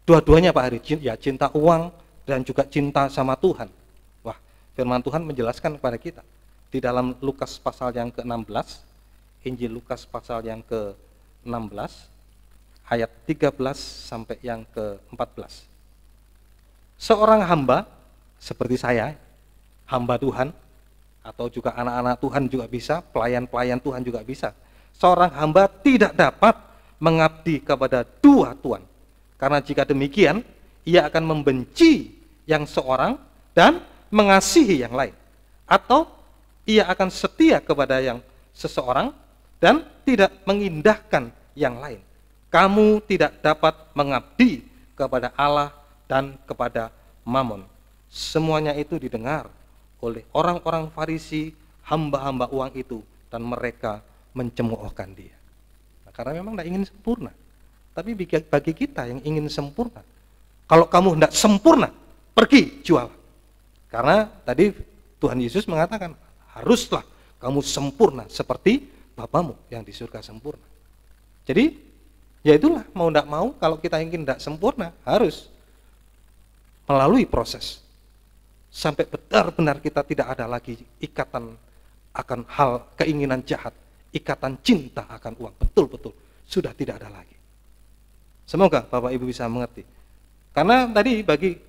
dua-duanya Pak Hari, ya cinta uang dan juga cinta sama Tuhan? Wah, firman Tuhan menjelaskan kepada kita di dalam Lukas pasal yang ke-16, Injil Lukas pasal yang ke-16, ayat 13 sampai yang ke-14. Seorang hamba seperti saya, hamba Tuhan, atau juga anak-anak Tuhan juga bisa, pelayan-pelayan Tuhan juga bisa. Seorang hamba tidak dapat mengabdi kepada dua tuan. Karena jika demikian, ia akan membenci yang seorang dan mengasihi yang lain. Atau ia akan setia kepada yang seseorang dan tidak mengindahkan yang lain. Kamu tidak dapat mengabdi kepada Allah dan kepada Mamon. Semuanya itu didengar oleh orang-orang Farisi, hamba-hamba uang itu, dan mereka mencemoohkan dia. Nah, karena memang tidak ingin sempurna. Tapi bagi kita yang ingin sempurna, kalau kamu tidak sempurna, pergi jual. Karena tadi Tuhan Yesus mengatakan, haruslah kamu sempurna seperti Bapamu yang di surga sempurna. Jadi, ya itulah, mau tidak mau, kalau kita ingin tidak sempurna, harus melalui proses sampai benar-benar kita tidak ada lagi ikatan akan hal keinginan jahat, ikatan cinta akan uang, betul-betul sudah tidak ada lagi. Semoga Bapak Ibu bisa mengerti. Karena tadi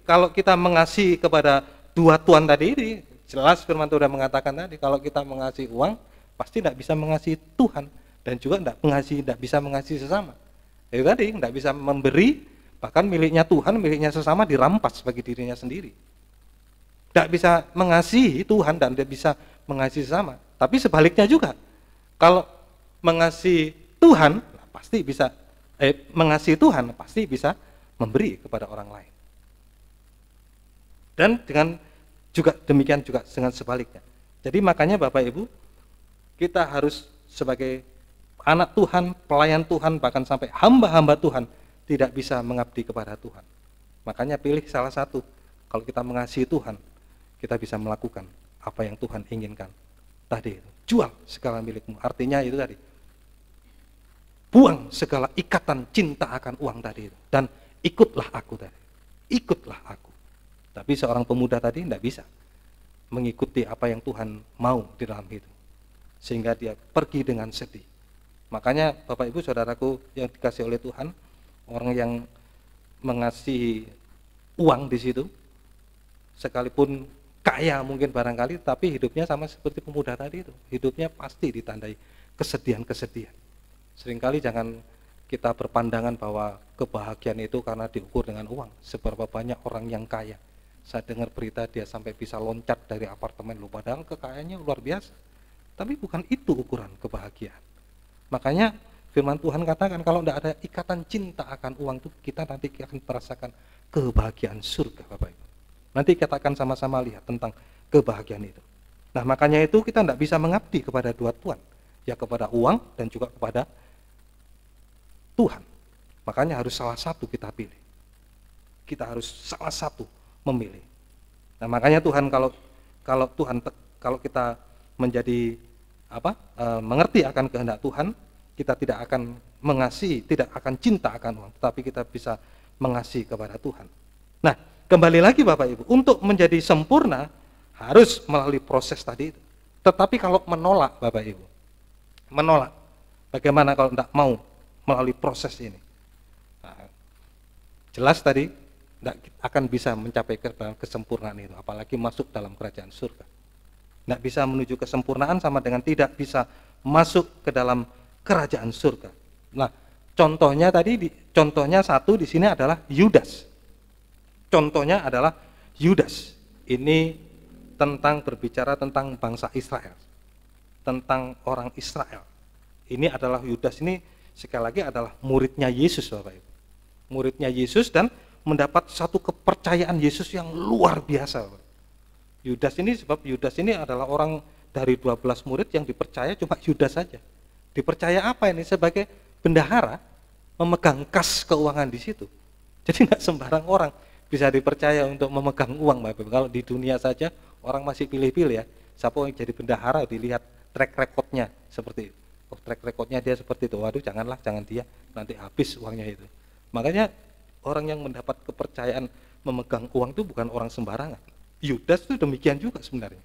kalau kita mengasihi kepada dua tuan tadi ini, jelas firman Tuhan sudah mengatakan tadi, kalau kita mengasihi uang, pasti tidak bisa mengasihi Tuhan, dan juga tidak bisa mengasihi sesama. Jadi tadi tidak bisa memberi, bahkan miliknya Tuhan, miliknya sesama dirampas bagi dirinya sendiri. Tidak bisa mengasihi Tuhan dan tidak bisa mengasihi sesama. Tapi sebaliknya juga, kalau mengasihi Tuhan, pasti bisa mengasihi Tuhan pasti bisa memberi kepada orang lain. Dan dengan juga demikian juga dengan sebaliknya. Jadi makanya Bapak Ibu, kita harus sebagai anak Tuhan, pelayan Tuhan, bahkan sampai hamba-hamba Tuhan tidak bisa mengabdi kepada Tuhan. Makanya pilih salah satu. Kalau kita mengasihi Tuhan, kita bisa melakukan apa yang Tuhan inginkan. Tadi itu, jual segala milikmu. Artinya itu tadi, buang segala ikatan cinta akan uang tadi itu, dan ikutlah aku tadi. Ikutlah aku. Tapi seorang pemuda tadi tidak bisa mengikuti apa yang Tuhan mau di dalam hidup, sehingga dia pergi dengan sedih. Makanya Bapak Ibu Saudaraku yang dikasihi oleh Tuhan, orang yang mengasihi uang di situ, sekalipun kaya mungkin barangkali, tapi hidupnya sama seperti pemuda tadi itu. Hidupnya pasti ditandai kesedihan-kesedihan. Seringkali jangan kita berpandangan bahwa kebahagiaan itu karena diukur dengan uang. Seberapa banyak orang yang kaya. Saya dengar berita dia sampai bisa loncat dari apartemen, padahal kekayaannya luar biasa. Tapi bukan itu ukuran kebahagiaan. Makanya firman Tuhan katakan kalau tidak ada ikatan cinta akan uang itu, kita nanti akan merasakan kebahagiaan surga, Bapak Ibu. Nanti kita akan sama-sama lihat tentang kebahagiaan itu. Nah, makanya itu kita tidak bisa mengabdi kepada dua tuan, ya kepada uang dan juga kepada Tuhan. Makanya harus salah satu kita pilih. Kita harus salah satu memilih. Nah, makanya Tuhan kalau kita menjadi mengerti akan kehendak Tuhan, kita tidak akan mengasihi, tidak akan cinta akan uang, tetapi kita bisa mengasihi kepada Tuhan. Nah, kembali lagi Bapak Ibu, untuk menjadi sempurna harus melalui proses tadi itu. Tetapi kalau menolak Bapak Ibu, menolak, bagaimana kalau tidak mau melalui proses ini? Nah, jelas tadi tidak akan bisa mencapai kesempurnaan itu, apalagi masuk dalam kerajaan surga. Tidak bisa menuju kesempurnaan sama dengan tidak bisa masuk ke dalam kerajaan surga. Nah, contohnya satu di sini adalah Yudas. Contohnya adalah Yudas. Ini berbicara tentang bangsa Israel, tentang orang Israel. Ini adalah Yudas, ini sekali lagi adalah muridnya Yesus, Bapak Ibu. Muridnya Yesus dan mendapat satu kepercayaan Yesus yang luar biasa, Bapak. Yudas ini adalah orang dari 12 murid yang dipercaya cuma Yudas saja. Dipercaya apa ini? Sebagai bendahara, memegang kas keuangan di situ. Jadi nggak sembarang orang bisa dipercaya untuk memegang uang, Bapak. Kalau di dunia saja orang masih pilih-pilih ya. siapa yang jadi bendahara, dilihat track recordnya seperti itu. Oh, track recordnya dia seperti itu, waduh jangan dia, nanti habis uangnya itu. Makanya orang yang mendapat kepercayaan memegang uang itu bukan orang sembarangan. Yudas itu demikian juga sebenarnya.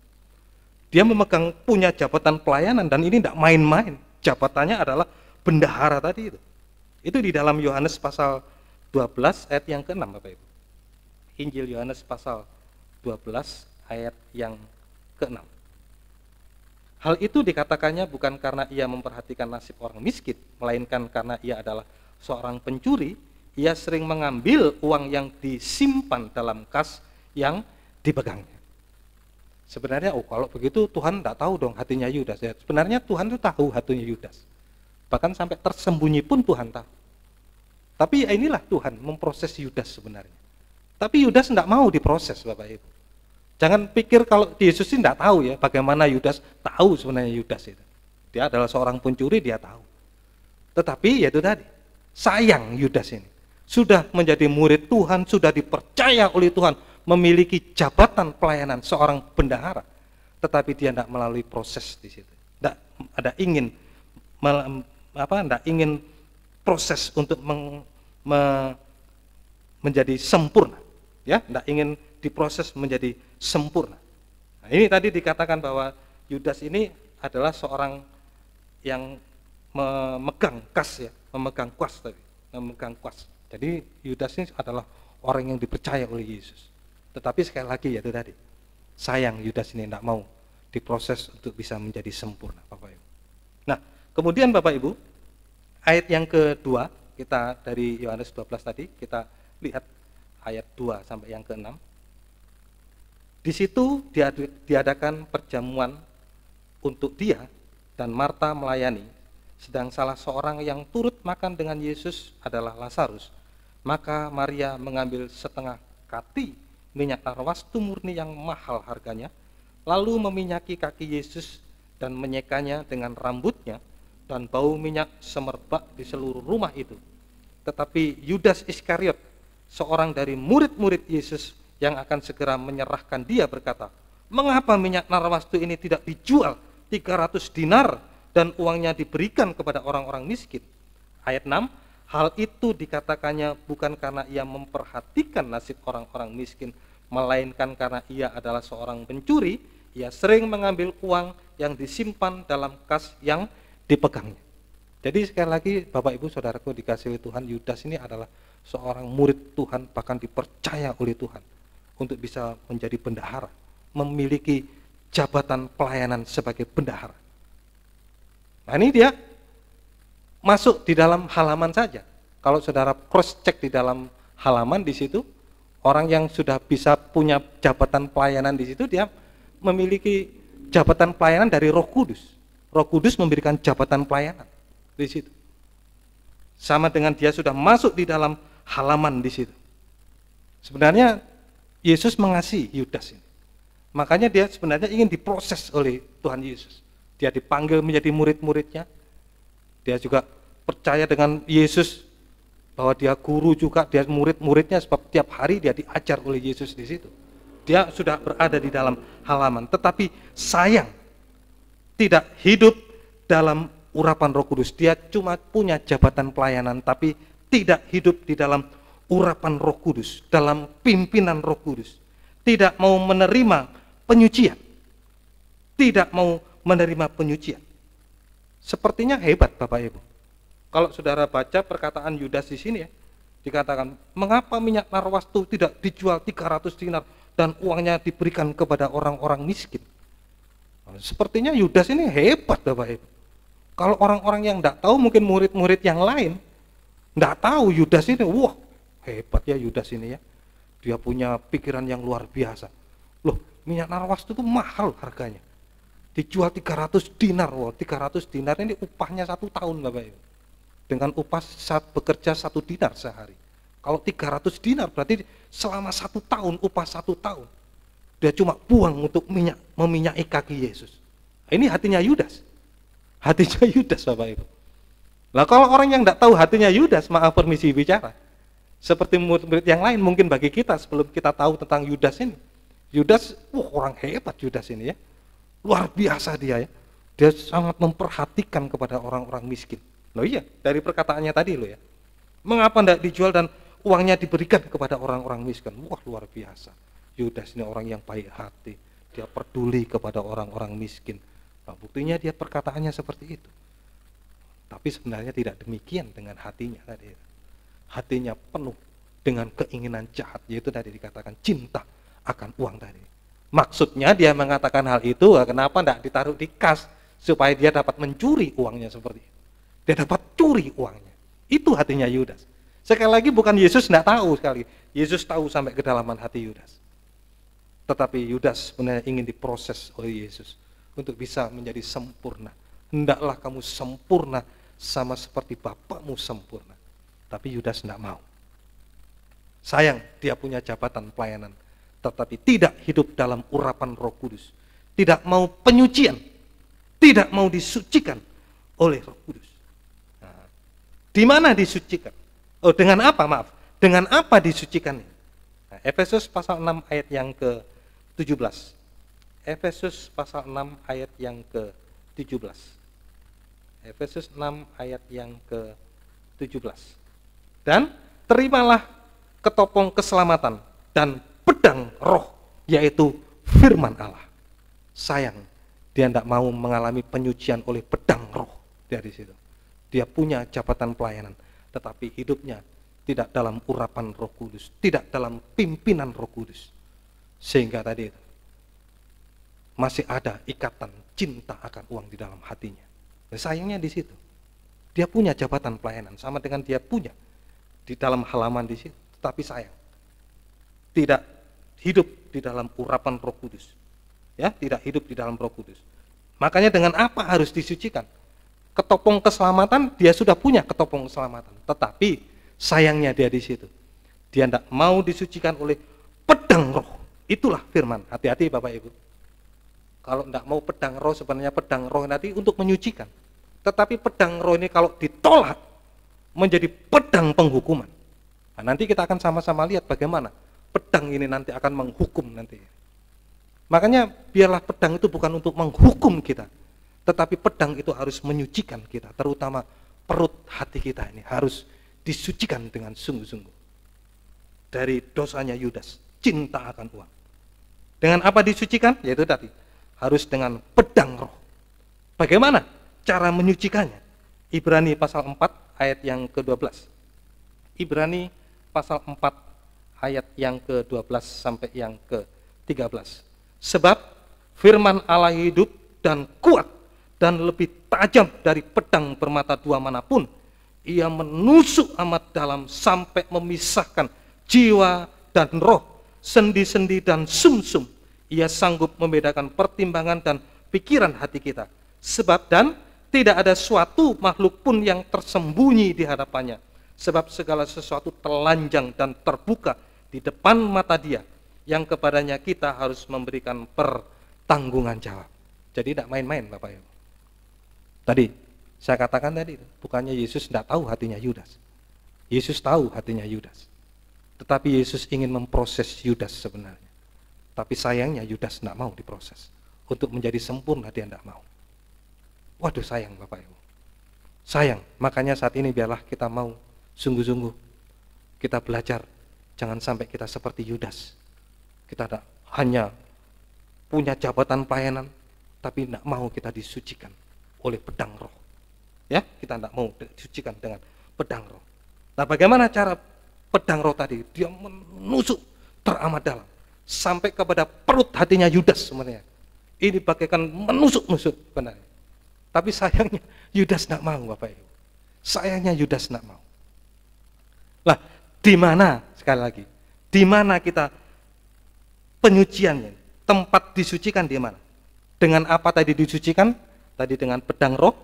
Dia memegang punya jabatan pelayanan dan ini tidak main-main. Jabatannya adalah bendahara tadi itu. Itu di dalam Yohanes pasal 12 ayat yang ke-6 Bapak Ibu. Injil Yohanes pasal 12 ayat yang ke-6. Hal itu dikatakannya bukan karena ia memperhatikan nasib orang miskin, melainkan karena ia adalah seorang pencuri. Ia sering mengambil uang yang disimpan dalam kas yang dipegangnya. Sebenarnya, kalau begitu Tuhan tidak tahu dong hatinya Yudas. Ya, sebenarnya Tuhan itu tahu hatinya Yudas. Bahkan sampai tersembunyi pun Tuhan tahu. Tapi inilah Tuhan memproses Yudas sebenarnya. Tapi Yudas tidak mau diproses Bapak Ibu. Jangan pikir kalau Yesus ini tidak tahu ya bagaimana Yudas, tahu sebenarnya Yudas itu. Dia adalah seorang pencuri, dia tahu. Tetapi ya itu tadi, sayang Yudas ini. Sudah menjadi murid Tuhan, sudah dipercaya oleh Tuhan, memiliki jabatan pelayanan seorang bendahara. Tetapi dia tidak melalui proses di situ. Tidak ada ingin tidak ingin proses untuk menjadi sempurna, ya, tidak ingin diproses menjadi sempurna. Nah, ini tadi dikatakan bahwa Yudas ini adalah seorang yang memegang kas, ya, memegang kuas tadi, memegang kuas. Jadi Yudas ini adalah orang yang dipercaya oleh Yesus. Tetapi sekali lagi ya itu tadi, sayang Yudas ini tidak mau diproses untuk bisa menjadi sempurna, Bapak Ibu. Nah, kemudian Bapak Ibu, ayat yang kedua, kita dari Yohanes 12 tadi, kita lihat ayat 2 sampai yang ke-6. Di situ diadakan perjamuan untuk dia dan Marta melayani, sedang salah seorang yang turut makan dengan Yesus adalah Lazarus. Maka Maria mengambil setengah kati minyak narwastu murni yang mahal harganya, lalu meminyaki kaki Yesus dan menyekanya dengan rambutnya, dan bau minyak semerbak di seluruh rumah itu. Tetapi Yudas Iskariot, seorang dari murid-murid Yesus yang akan segera menyerahkan dia, berkata, mengapa minyak narwastu ini tidak dijual 300 dinar dan uangnya diberikan kepada orang-orang miskin? Ayat 6, hal itu dikatakannya bukan karena ia memperhatikan nasib orang-orang miskin, melainkan karena ia adalah seorang pencuri. Ia sering mengambil uang yang disimpan dalam kas yang dipegangnya. Jadi sekali lagi Bapak Ibu Saudaraku dikasihi Tuhan, Yudas ini adalah seorang murid Tuhan, bahkan dipercaya oleh Tuhan untuk bisa menjadi bendahara, memiliki jabatan pelayanan sebagai bendahara. Nah, ini dia masuk di dalam halaman saja. Kalau saudara cross check di dalam halaman di situ, orang yang sudah bisa punya jabatan pelayanan di situ, dia memiliki jabatan pelayanan dari Roh Kudus. Roh Kudus memberikan jabatan pelayanan di situ. Sama dengan dia sudah masuk di dalam halaman di situ. Sebenarnya Yesus mengasihi Yudas ini. Makanya dia sebenarnya ingin diproses oleh Tuhan Yesus. Dia dipanggil menjadi murid-muridnya. Dia juga percaya dengan Yesus bahwa dia guru juga, dia murid-muridnya, sebab tiap hari dia diajar oleh Yesus di situ. Dia sudah berada di dalam halaman, tetapi sayang tidak hidup dalam urapan Roh Kudus. Dia cuma punya jabatan pelayanan, tapi tidak hidup di dalam urapan Roh Kudus, dalam pimpinan Roh Kudus. Tidak mau menerima penyucian. Tidak mau menerima penyucian. Sepertinya hebat Bapak Ibu. Kalau saudara baca perkataan Yudas di sini ya, dikatakan, mengapa minyak narwastu tidak dijual 300 dinar dan uangnya diberikan kepada orang-orang miskin? Sepertinya Yudas ini hebat Bapak Ibu. Kalau orang-orang yang tidak tahu, mungkin murid-murid yang lain tidak tahu Yudas ini, wah hebat ya Yudas ini ya. Dia punya pikiran yang luar biasa. Loh, minyak narwastu itu mahal harganya. Dijual 300 dinar, wah 300 dinar ini upahnya 1 tahun Bapak Ibu. Dengan upah saat bekerja 1 dinar sehari. Kalau 300 dinar berarti selama 1 tahun, upah 1 tahun. Dia cuma buang untuk meminyaki kaki Yesus. Ini hatinya Yudas. Hatinya Yudas Bapak Ibu. Nah kalau orang yang tidak tahu hatinya Yudas, maaf permisi bicara. Seperti murid-murid yang lain, mungkin bagi kita sebelum kita tahu tentang Yudas ini. Yudas, orang hebat Yudas ini ya. Luar biasa dia ya. Dia sangat memperhatikan kepada orang-orang miskin. Loh iya, dari perkataannya tadi loh ya. Mengapa tidak dijual dan uangnya diberikan kepada orang-orang miskin? Wah, luar biasa. Yudas ini orang yang baik hati. Dia peduli kepada orang-orang miskin. Nah, buktinya dia perkataannya seperti itu. Tapi sebenarnya tidak demikian dengan hatinya tadi. Hatinya penuh dengan keinginan jahat, yaitu tadi dikatakan cinta akan uang tadi. Maksudnya dia mengatakan hal itu, kenapa tidak ditaruh di kas supaya dia dapat mencuri uangnya seperti itu. Dia dapat curi uangnya. Itu hatinya Yudas. Sekali lagi bukan Yesus tidak tahu sekali. Yesus tahu sampai kedalaman hati Yudas. Tetapi Yudas sebenarnya ingin diproses oleh Yesus untuk bisa menjadi sempurna. Hendaklah kamu sempurna sama seperti Bapakmu sempurna. Tapi Yudas tidak mau. Sayang, dia punya jabatan pelayanan, tetapi tidak hidup dalam urapan Roh Kudus. Tidak mau penyucian, tidak mau disucikan oleh Roh Kudus. Nah, di mana disucikan? Oh, dengan apa? Maaf. Dengan apa disucikan? Nah, Efesus pasal 6 ayat yang ke-17. Efesus pasal 6 ayat yang ke-17. Efesus 6 ayat yang ke-17. Dan terimalah ketopong keselamatan dan pedang roh, yaitu firman Allah. Sayang, dia tidak mau mengalami penyucian oleh pedang roh dari situ. Dia punya jabatan pelayanan, tetapi hidupnya tidak dalam urapan Roh Kudus, tidak dalam pimpinan Roh Kudus. Sehingga tadi itu masih ada ikatan cinta akan uang di dalam hatinya. Dan sayangnya di situ. Dia punya jabatan pelayanan, sama dengan dia punya di dalam halaman di situ, tetapi sayang tidak hidup di dalam urapan Roh Kudus. Ya, tidak hidup di dalam Roh Kudus. Makanya dengan apa harus disucikan? Ketopong keselamatan, dia sudah punya ketopong keselamatan, tetapi sayangnya dia di situ. Dia tidak mau disucikan oleh pedang roh. Itulah firman. Hati-hati Bapak Ibu. Kalau tidak mau pedang roh, sebenarnya pedang roh nanti untuk menyucikan. Tetapi pedang roh ini kalau ditolak menjadi pedang penghukuman. Nah, nanti kita akan sama-sama lihat bagaimana pedang ini nanti akan menghukum nanti. Makanya biarlah pedang itu bukan untuk menghukum kita, tetapi pedang itu harus menyucikan kita, terutama perut hati kita ini harus disucikan dengan sungguh-sungguh dari dosanya Yudas, cinta akan uang. Dengan apa disucikan? Yaitu tadi, harus dengan pedang roh. Bagaimana cara menyucikannya? Ibrani pasal 4 ayat yang ke-12. Ibrani pasal 4 ayat yang ke-12 sampai yang ke-13. Sebab firman Allah hidup dan kuat dan lebih tajam dari pedang bermata dua manapun. Ia menusuk amat dalam sampai memisahkan jiwa dan roh, sendi-sendi dan sumsum. Ia sanggup membedakan pertimbangan dan pikiran hati kita. Sebab dan tidak ada suatu makhluk pun yang tersembunyi di hadapannya. Sebab segala sesuatu telanjang dan terbuka di depan mata Dia, yang kepadanya kita harus memberikan pertanggungan jawab. Jadi tidak main-main Bapak Ibu. Tadi saya katakan tadi, bukannya Yesus tidak tahu hatinya Yudas. Yesus tahu hatinya Yudas. Tetapi Yesus ingin memproses Yudas sebenarnya. Tapi sayangnya Yudas tidak mau diproses. Untuk menjadi sempurna dia tidak mau. Waduh, sayang Bapak Ibu. Sayang, makanya saat ini biarlah kita mau sungguh-sungguh kita belajar. Jangan sampai kita seperti Yudas. Kita tidak hanya punya jabatan pelayanan, tapi tidak mau kita disucikan oleh pedang roh. Ya, kita tidak mau disucikan dengan pedang roh. Nah, bagaimana cara pedang roh tadi? Dia menusuk teramat dalam sampai kepada perut hatinya Yudas sebenarnya. Ini bagaikan menusuk-nusuk benar. Tapi sayangnya Yudas tidak mau Bapak Ibu. Sayangnya Yudas tidak mau. Lah, di mana sekali lagi? Di mana kita penyuciannya? Tempat disucikan di mana? Dengan apa tadi disucikan? Tadi dengan pedang roh,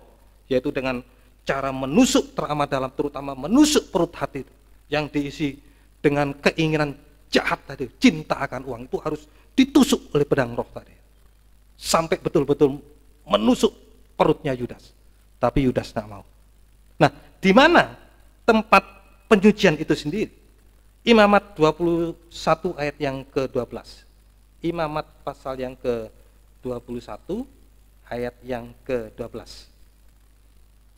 yaitu dengan cara menusuk teramat dalam, terutama menusuk perut hati yang diisi dengan keinginan jahat tadi, cinta akan uang, itu harus ditusuk oleh pedang roh tadi. Sampai betul-betul menusuk perutnya Yudas. Tapi Yudas tidak mau. Nah, di mana tempat penyucian itu sendiri? Imamat 21 ayat yang ke-12. Imamat pasal yang ke-21 21 ayat yang ke-12.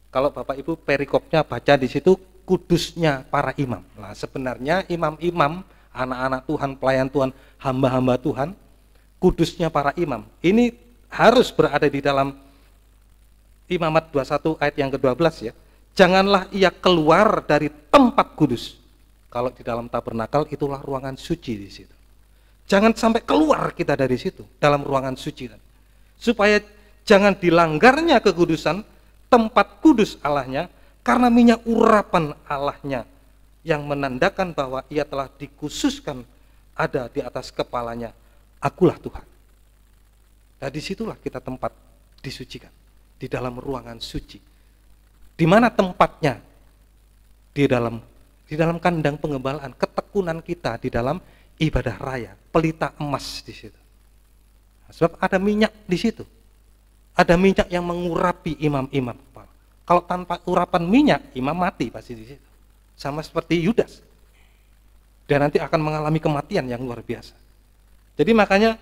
Kalau Bapak Ibu perikopnya baca di situ kudusnya para imam. Nah, sebenarnya imam-imam, anak-anak Tuhan, pelayan Tuhan, hamba-hamba Tuhan, kudusnya para imam. Ini harus berada di dalam Imamat 21 ayat yang ke-12 ya. Janganlah ia keluar dari tempat kudus. Kalau di dalam tabernakel itulah ruangan suci di situ. Jangan sampai keluar kita dari situ, dalam ruangan suci. Supaya jangan dilanggarnya kekudusan tempat kudus Allahnya, karena minyak urapan Allahnya yang menandakan bahwa ia telah dikhususkan ada di atas kepalanya, akulah Tuhan. Nah, disitulah kita tempat disucikan, di dalam ruangan suci. Di mana tempatnya? Di dalam kandang pengembalaan, ketekunan kita di dalam ibadah raya, pelita emas di situ. Nah, sebab ada minyak di situ. Ada minyak yang mengurapi imam-imam kepala. Kalau tanpa urapan minyak, imam mati pasti di situ. Sama seperti Yudas. Dan nanti akan mengalami kematian yang luar biasa. Jadi makanya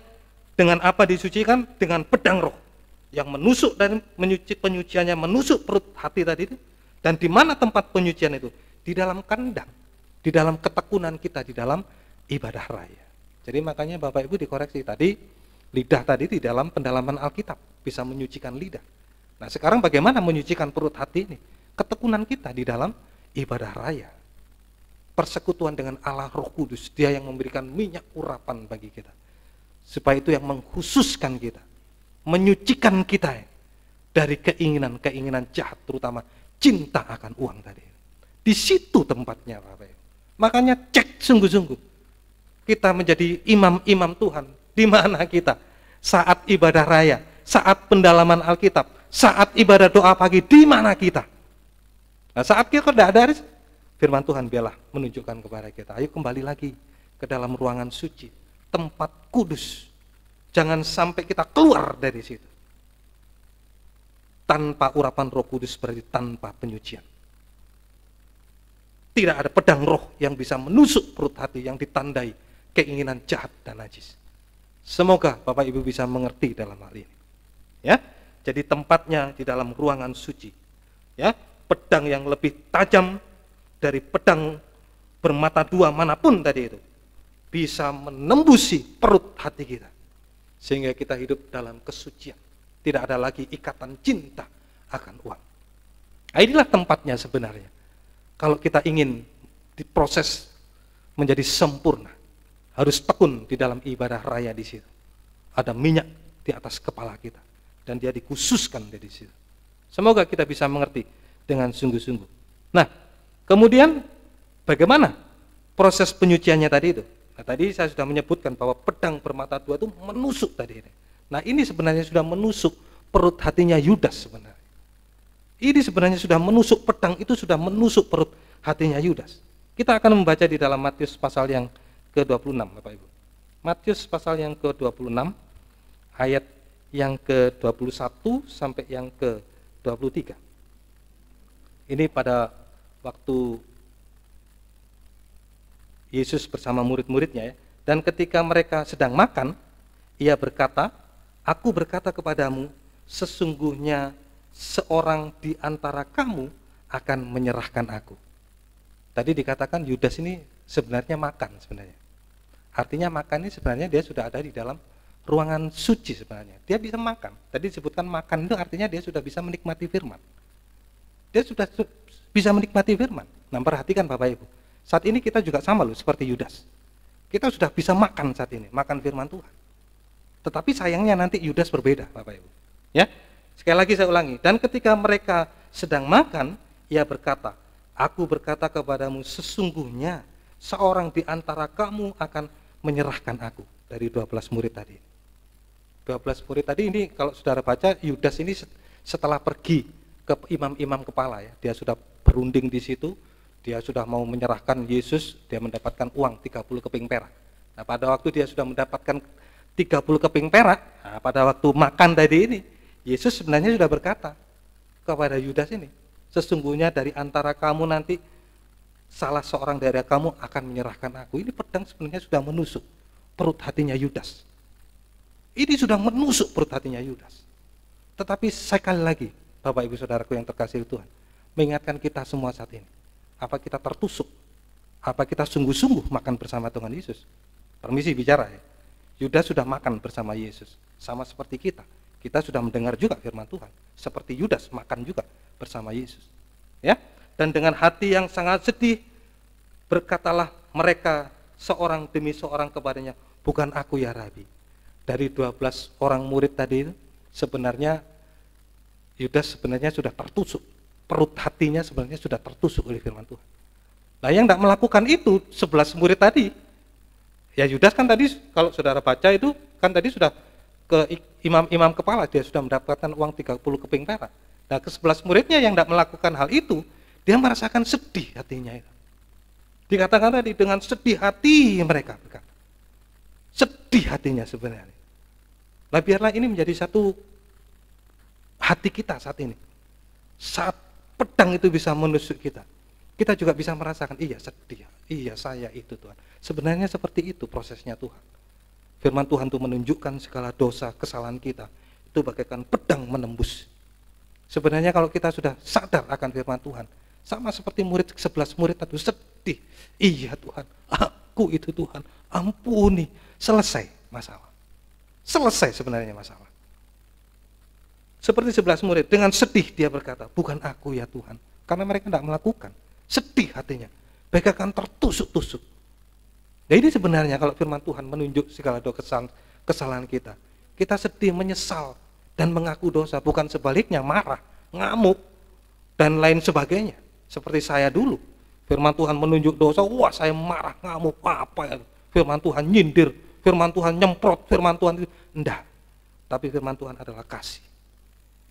dengan apa disucikan? Dengan pedang roh yang menusuk dan penyuciannya menusuk perut hati tadi itu. Dan di mana tempat penyucian itu? Di dalam kandang, di dalam ketekunan kita, di dalam ibadah raya. Jadi makanya Bapak Ibu dikoreksi tadi, lidah tadi di dalam pendalaman Alkitab bisa menyucikan lidah. Nah, sekarang bagaimana menyucikan perut hati ini? Ketekunan kita di dalam ibadah raya. Persekutuan dengan Allah Roh Kudus, Dia yang memberikan minyak urapan bagi kita. Supaya itu yang mengkhususkan kita, menyucikan kita dari keinginan-keinginan jahat, terutama cinta akan uang tadi. Di situ tempatnya, Bapak Ibu. Makanya cek sungguh-sungguh. Kita menjadi imam-imam Tuhan. Di mana kita? Saat ibadah raya, saat pendalaman Alkitab, saat ibadah doa pagi, di mana kita? Nah, saat kita tidak ada, firman Tuhan biarlah menunjukkan kepada kita. Ayo kembali lagi ke dalam ruangan suci, tempat kudus. Jangan sampai kita keluar dari situ. Tanpa urapan Roh Kudus berarti tanpa penyucian. Tidak ada pedang roh yang bisa menusuk perut hati yang ditandai keinginan jahat dan najis. Semoga Bapak Ibu bisa mengerti dalam hal ini. Ya, jadi tempatnya di dalam ruangan suci. Ya, pedang yang lebih tajam dari pedang bermata dua manapun tadi itu bisa menembusi perut hati kita. Sehingga kita hidup dalam kesucian. Tidak ada lagi ikatan cinta akan uang. Nah, inilah tempatnya sebenarnya. Kalau kita ingin diproses menjadi sempurna, harus tekun di dalam ibadah raya di situ. Ada minyak di atas kepala kita dan dia dikhususkan dari situ. Semoga kita bisa mengerti dengan sungguh-sungguh. Nah, kemudian bagaimana proses penyuciannya tadi itu? Nah, tadi saya sudah menyebutkan bahwa pedang bermata dua itu menusuk tadi ini. Nah, ini sebenarnya sudah menusuk perut hatinya Yudas sebenarnya. Ini sebenarnya sudah menusuk, pedang itu sudah menusuk perut hatinya Yudas. Kita akan membaca di dalam Matius pasal yang ke-26, Bapak Ibu. Matius pasal yang ke-26, ayat yang ke-21 sampai yang ke-23. Ini pada waktu Yesus bersama murid-muridnya ya. Dan ketika mereka sedang makan, ia berkata, "Aku berkata kepadamu, sesungguhnya seorang di antara kamu akan menyerahkan aku." Tadi dikatakan Yudas ini sebenarnya makan sebenarnya. Artinya makan ini sebenarnya dia sudah ada di dalam ruangan suci sebenarnya. Dia bisa makan. Tadi disebutkan makan itu artinya dia sudah bisa menikmati firman. Dia sudah bisa menikmati firman. Nah, perhatikan Bapak Ibu. Saat ini kita juga sama loh seperti Yudas. Kita sudah bisa makan saat ini, makan firman Tuhan. Tetapi sayangnya nanti Yudas berbeda, Bapak Ibu. Ya. Sekali lagi saya ulangi, dan ketika mereka sedang makan, ia berkata, "Aku berkata kepadamu, sesungguhnya seorang di antara kamu akan menyerahkan aku." Dari 12 murid tadi. 12 murid tadi ini kalau saudara baca, Yudas ini setelah pergi ke imam-imam kepala ya, dia sudah berunding di situ, dia sudah mau menyerahkan Yesus, dia mendapatkan uang 30 keping perak. Nah, pada waktu dia sudah mendapatkan 30 keping perak, nah, pada waktu makan tadi ini, Yesus sebenarnya sudah berkata kepada Yudas ini, "Sesungguhnya dari antara kamu nanti salah seorang dari kamu akan menyerahkan aku." Ini pedang sebenarnya sudah menusuk perut hatinya Yudas. Ini sudah menusuk perut hatinya Yudas. Tetapi sekali lagi, Bapak Ibu Saudaraku yang terkasih Tuhan, mengingatkan kita semua saat ini. Apa kita tertusuk? Apa kita sungguh-sungguh makan bersama Tuhan Yesus? Permisi bicara ya. Yudas sudah makan bersama Yesus. Sama seperti kita. Kita sudah mendengar juga firman Tuhan. Seperti Yudas makan juga bersama Yesus. Ya. Dan dengan hati yang sangat sedih, berkatalah mereka seorang demi seorang kepadanya, bukan aku ya Rabi. Dari 12 orang murid tadi itu, sebenarnya Yudas sebenarnya sudah tertusuk. Perut hatinya sebenarnya sudah tertusuk oleh firman Tuhan. Nah yang tidak melakukan itu 11 murid tadi, ya Yudas kan tadi kalau saudara baca itu kan tadi sudah ke imam-imam kepala, dia sudah mendapatkan uang 30 keping perak. Nah ke 11 muridnya yang tidak melakukan hal itu, dia merasakan sedih hatinya itu. Dikatakan tadi dengan sedih hati mereka berkata. Sedih hatinya sebenarnya. Nah biarlah ini menjadi satu hati kita saat ini. Saat pedang itu bisa menusuk kita, kita juga bisa merasakan, iya sedih, iya saya itu Tuhan. Sebenarnya seperti itu prosesnya Tuhan. Firman Tuhan itu menunjukkan segala dosa, kesalahan kita, itu bagaikan pedang menembus. Sebenarnya kalau kita sudah sadar akan firman Tuhan, sama seperti murid 11 murid itu sedih, iya Tuhan, aku itu Tuhan, ampuni, selesai masalah. Selesai sebenarnya masalah. Seperti 11 murid, dengan sedih dia berkata, bukan aku ya Tuhan. Karena mereka tidak melakukan. Sedih hatinya. Bagaikan tertusuk-tusuk. Nah ini sebenarnya kalau firman Tuhan menunjuk segala dosa kesalahan kita. Kita sedih, menyesal, dan mengaku dosa. Bukan sebaliknya, marah, ngamuk, dan lain sebagainya. Seperti saya dulu. Firman Tuhan menunjuk dosa, wah saya marah, ngamuk, apa ya. Firman Tuhan nyindir, firman Tuhan nyemprot, firman Tuhan itu. Enggak. Tapi firman Tuhan adalah kasih.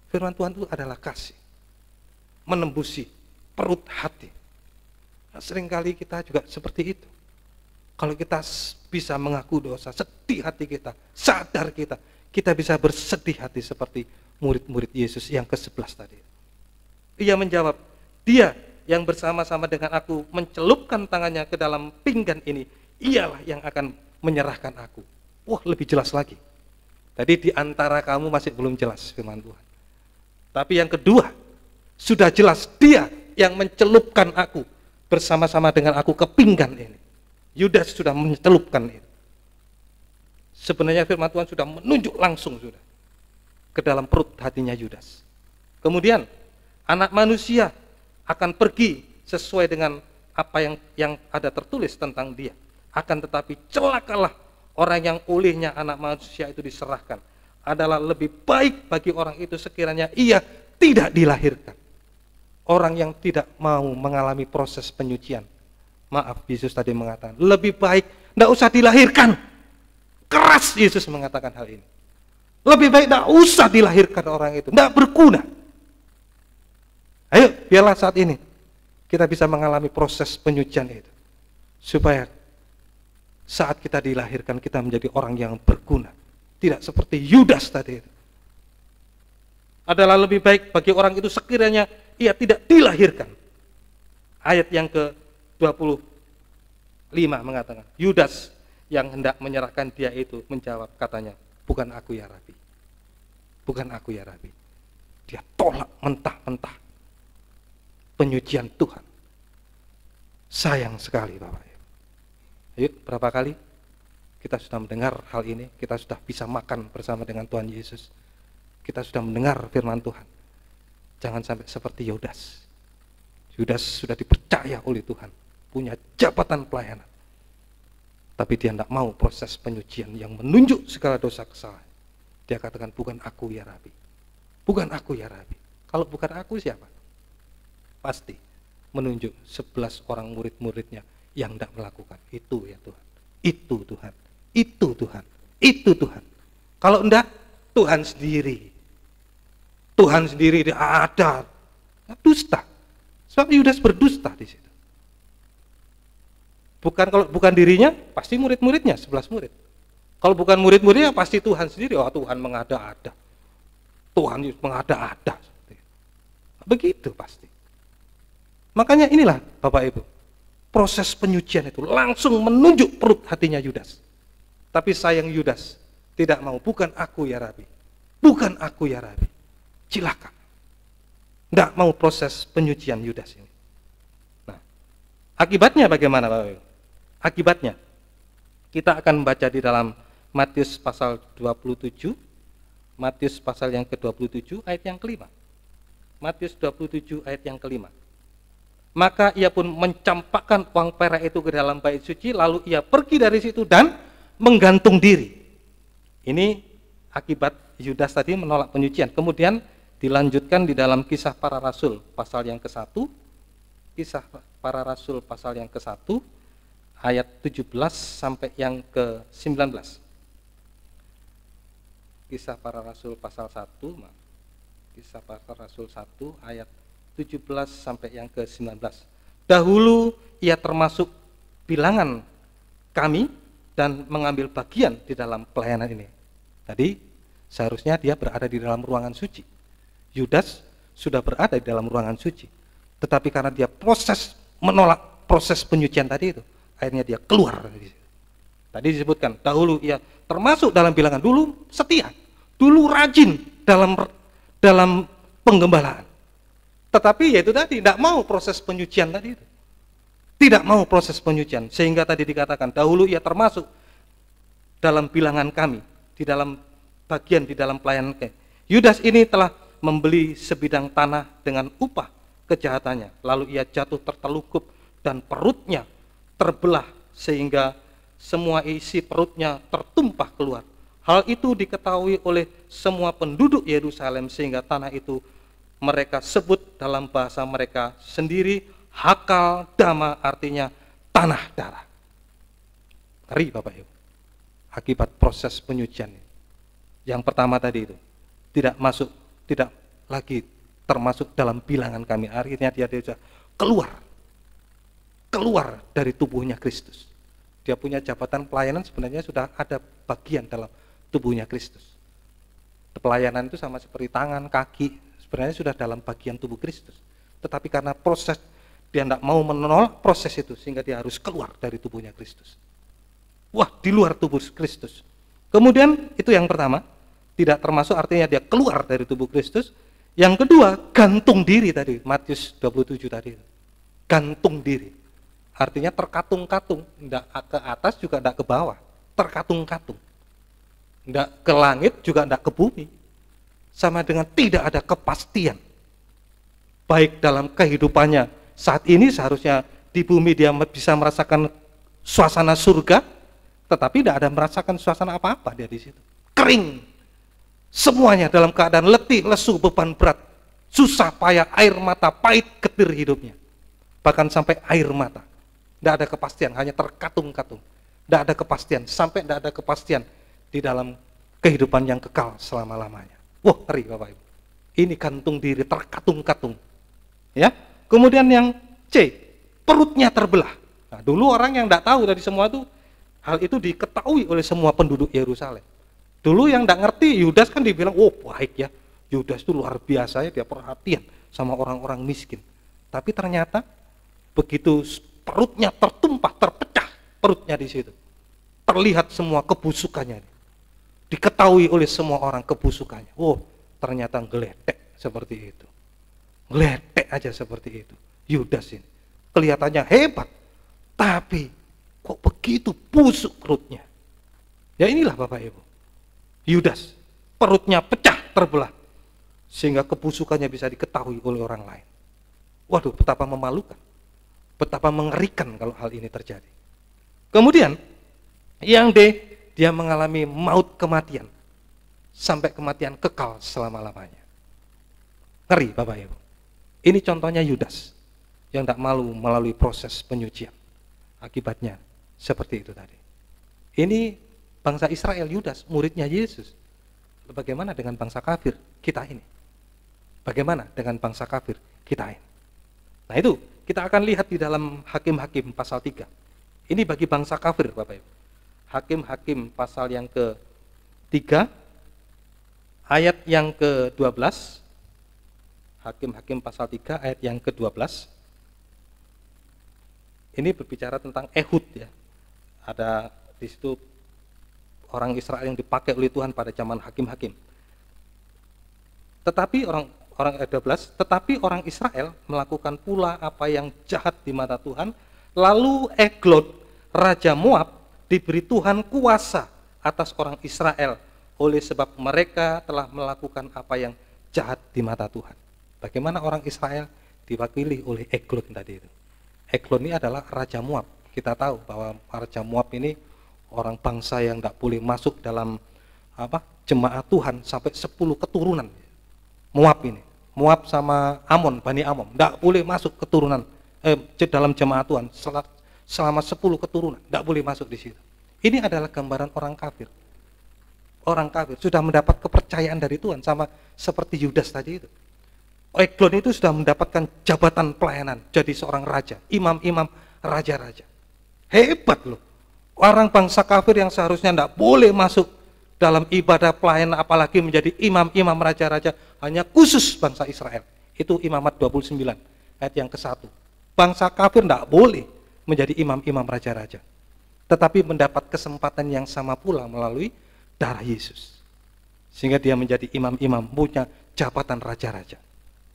Firman Tuhan itu adalah kasih, menembusi perut hati. Nah, seringkali kita juga seperti itu. Kalau kita bisa mengaku dosa, sedih hati kita, sadar kita bisa bersedih hati seperti murid-murid Yesus yang ke-11 tadi. Ia menjawab, dia yang bersama-sama dengan aku mencelupkan tangannya ke dalam pinggan ini, ialah yang akan menyerahkan aku. Wah, lebih jelas lagi. Tadi di antara kamu masih belum jelas firman Tuhan. Tapi yang kedua, sudah jelas dia yang mencelupkan aku bersama-sama dengan aku ke pinggan ini. Yudas sudah mencelupkan itu. Sebenarnya firman Tuhan sudah menunjuk langsung sudah ke dalam perut hatinya Yudas. Kemudian anak manusia akan pergi sesuai dengan apa yang ada tertulis tentang dia. Akan tetapi celakalah orang yang olehnya anak manusia itu diserahkan. Adalah lebih baik bagi orang itu sekiranya ia tidak dilahirkan. Orang yang tidak mau mengalami proses penyucian. Maaf, Yesus tadi mengatakan, lebih baik tidak usah dilahirkan. Keras Yesus mengatakan hal ini. Lebih baik tidak usah dilahirkan orang itu, tidak berguna. Ayo, biarlah saat ini kita bisa mengalami proses penyucian itu. Supaya saat kita dilahirkan, kita menjadi orang yang berguna. Tidak seperti Yudas tadi itu. Adalah lebih baik bagi orang itu sekiranya ia tidak dilahirkan. Ayat yang ke-25 mengatakan, Yudas yang hendak menyerahkan dia itu menjawab katanya, bukan aku ya Rabi. Bukan aku ya Rabi. Dia tolak mentah-mentah penyucian Tuhan. Sayang sekali Bapak. Ayo, berapa kali kita sudah mendengar hal ini, kita sudah bisa makan bersama dengan Tuhan Yesus. Kita sudah mendengar firman Tuhan. Jangan sampai seperti Yudas. Yudas sudah dipercaya oleh Tuhan, punya jabatan pelayanan. Tapi dia tidak mau proses penyucian yang menunjuk segala dosa kesalahan. Dia katakan, bukan aku ya Rabi. Bukan aku ya Rabi. Kalau bukan aku siapa? Pasti menunjuk 11 orang murid-muridnya yang tidak melakukan. Itu ya Tuhan. Itu Tuhan. Itu Tuhan. Itu Tuhan. Kalau enggak, Tuhan sendiri. Tuhan sendiri dia ada. Dusta. Sebab Yudas berdusta di situ. Kalau bukan dirinya, pasti murid-muridnya, 11 murid. Kalau bukan murid-muridnya, pasti Tuhan sendiri. Oh, Tuhan mengada-ada. Tuhan mengada-ada. Begitu pasti. Makanya inilah Bapak Ibu, proses penyucian itu langsung menunjuk perut hatinya Yudas. Tapi sayang Yudas Tidak mau, bukan aku ya Rabi. Bukan aku ya Rabi. Cilaka. Tidak mau proses penyucian Yudas ini. Nah, akibatnya bagaimana Bapak Ibu? Akibatnya, kita akan membaca di dalam Matius pasal 27, Matius pasal yang ke-27 ayat yang kelima. Matius 27 ayat yang kelima. Maka ia pun mencampakkan uang perak itu ke dalam bait suci, lalu ia pergi dari situ dan menggantung diri. Ini akibat Yudas tadi menolak penyucian. Kemudian dilanjutkan di dalam Kisah Para Rasul pasal yang ke-1, Kisah Para Rasul pasal yang ke-1 ayat 17 sampai yang ke-19. Kisah Para Rasul pasal 1, Kisah Para Rasul 1 ayat 17 sampai yang ke-19. Dahulu ia termasuk bilangan kami dan mengambil bagian di dalam pelayanan ini. Tadi seharusnya dia berada di dalam ruangan suci. Yudas sudah berada di dalam ruangan suci. Tetapi karena dia menolak proses penyucian tadi itu, akhirnya dia keluar dari situ. Tadi disebutkan, dahulu ia termasuk dalam bilangan, dulu setia, dulu rajin dalam penggembalaan. Tetapi yaitu tadi, tidak mau proses penyucian tadi itu. Tidak mau proses penyucian, sehingga tadi dikatakan, dahulu ia termasuk dalam bilangan kami, di dalam bagian, di dalam pelayanan kami. Yudas ini telah membeli sebidang tanah dengan upah kejahatannya, lalu ia jatuh tertelukup dan perutnya terbelah sehingga semua isi perutnya tertumpah keluar. Hal itu diketahui oleh semua penduduk Yerusalem sehingga tanah itu mereka sebut dalam bahasa mereka sendiri Hakal Dama, artinya tanah darah. Ngeri Bapak Ibu. Akibat proses penyucian. Yang pertama tadi itu tidak lagi termasuk dalam bilangan kami. Akhirnya dia sudah keluar dari tubuhnya Kristus. Dia punya jabatan pelayanan, sebenarnya sudah ada bagian dalam tubuhnya Kristus. Pelayanan itu sama seperti tangan, kaki, sebenarnya sudah dalam bagian tubuh Kristus. Tetapi karena proses, dia tidak mau menolak proses itu, sehingga dia harus keluar dari tubuhnya Kristus. Wah, di luar tubuh Kristus. Kemudian itu yang pertama, tidak termasuk artinya dia keluar dari tubuh Kristus. Yang kedua, gantung diri tadi, Matius 27 tadi. Gantung diri. Artinya terkatung-katung, tidak ke atas juga tidak ke bawah, terkatung-katung. Tidak ke langit juga tidak ke bumi. Sama dengan tidak ada kepastian. Baik dalam kehidupannya saat ini, seharusnya di bumi dia bisa merasakan suasana surga, tetapi tidak ada merasakan suasana apa-apa dia di situ. Kering. Semuanya dalam keadaan letih, lesu, beban berat, susah payah, air mata, pahit getir hidupnya. Bahkan sampai air mata. Tidak ada kepastian, hanya terkatung-katung. Tidak ada kepastian, sampai tidak ada kepastian di dalam kehidupan yang kekal selama-lamanya. Wah, ngeri Bapak Ibu. Ini gantung diri, terkatung-katung. Ya. Kemudian yang C, perutnya terbelah. Nah, dulu orang yang tidak tahu dari semua itu, hal itu diketahui oleh semua penduduk Yerusalem. Dulu yang tidak ngerti, Yudas kan dibilang, oh baik ya, Yudas itu luar biasa ya, dia perhatian sama orang-orang miskin. Tapi ternyata begitu perutnya tertumpah, terpecah perutnya di situ. Terlihat semua kebusukannya. Diketahui oleh semua orang kebusukannya. Oh, ternyata geletek seperti itu. Geletek aja seperti itu. Yudas ini kelihatannya hebat, tapi kok begitu busuk perutnya. Ya inilah Bapak Ibu. Yudas, perutnya pecah, terbelah, sehingga kebusukannya bisa diketahui oleh orang lain. Waduh, betapa memalukan, betapa mengerikan kalau hal ini terjadi. Kemudian, yang D, dia mengalami maut kematian, sampai kematian kekal selama-lamanya. Ngeri Bapak Ibu. Ini contohnya Yudas, yang tidak malu melalui proses penyucian. Akibatnya seperti itu tadi. Ini bangsa Israel, Yudas, muridnya Yesus. Bagaimana dengan bangsa kafir kita ini? Bagaimana dengan bangsa kafir kita ini? Nah itu, kita akan lihat di dalam Hakim-Hakim pasal 3. Ini bagi bangsa kafir, Bapak Ibu. Hakim-Hakim pasal yang ke-3, ayat yang ke-12. Hakim-Hakim pasal 3, ayat yang ke-12. Ini berbicara tentang Ehud ya. Ada di situ orang Israel yang dipakai oleh Tuhan pada zaman hakim-hakim. Tetapi ayat 12, tetapi orang Israel melakukan pula apa yang jahat di mata Tuhan, lalu Eglon, raja Moab, diberi Tuhan kuasa atas orang Israel, oleh sebab mereka telah melakukan apa yang jahat di mata Tuhan. Bagaimana orang Israel diwakili oleh Eglon tadi itu. Eglon ini adalah raja Moab. Kita tahu bahwa raja Moab ini orang bangsa yang tidak boleh masuk dalam jemaat Tuhan sampai 10 keturunan. Moab ini, Moab sama Amon, Bani Amon, tidak boleh masuk keturunan dalam jemaat Tuhan selama 10 keturunan, tidak boleh masuk di situ. Ini adalah gambaran orang kafir. Orang kafir sudah mendapat kepercayaan dari Tuhan, sama seperti Yudas tadi itu. Eglon itu sudah mendapatkan jabatan pelayanan, jadi seorang raja, imam-imam, raja-raja. Hebat loh. Orang bangsa kafir yang seharusnya tidak boleh masuk dalam ibadah pelayanan, apalagi menjadi imam-imam, raja-raja, hanya khusus bangsa Israel. Itu Imamat 29, ayat yang ke-1. Bangsa kafir tidak boleh menjadi imam-imam, raja-raja, tetapi mendapat kesempatan yang sama pula melalui darah Yesus, sehingga dia menjadi imam-imam, punya jabatan raja-raja.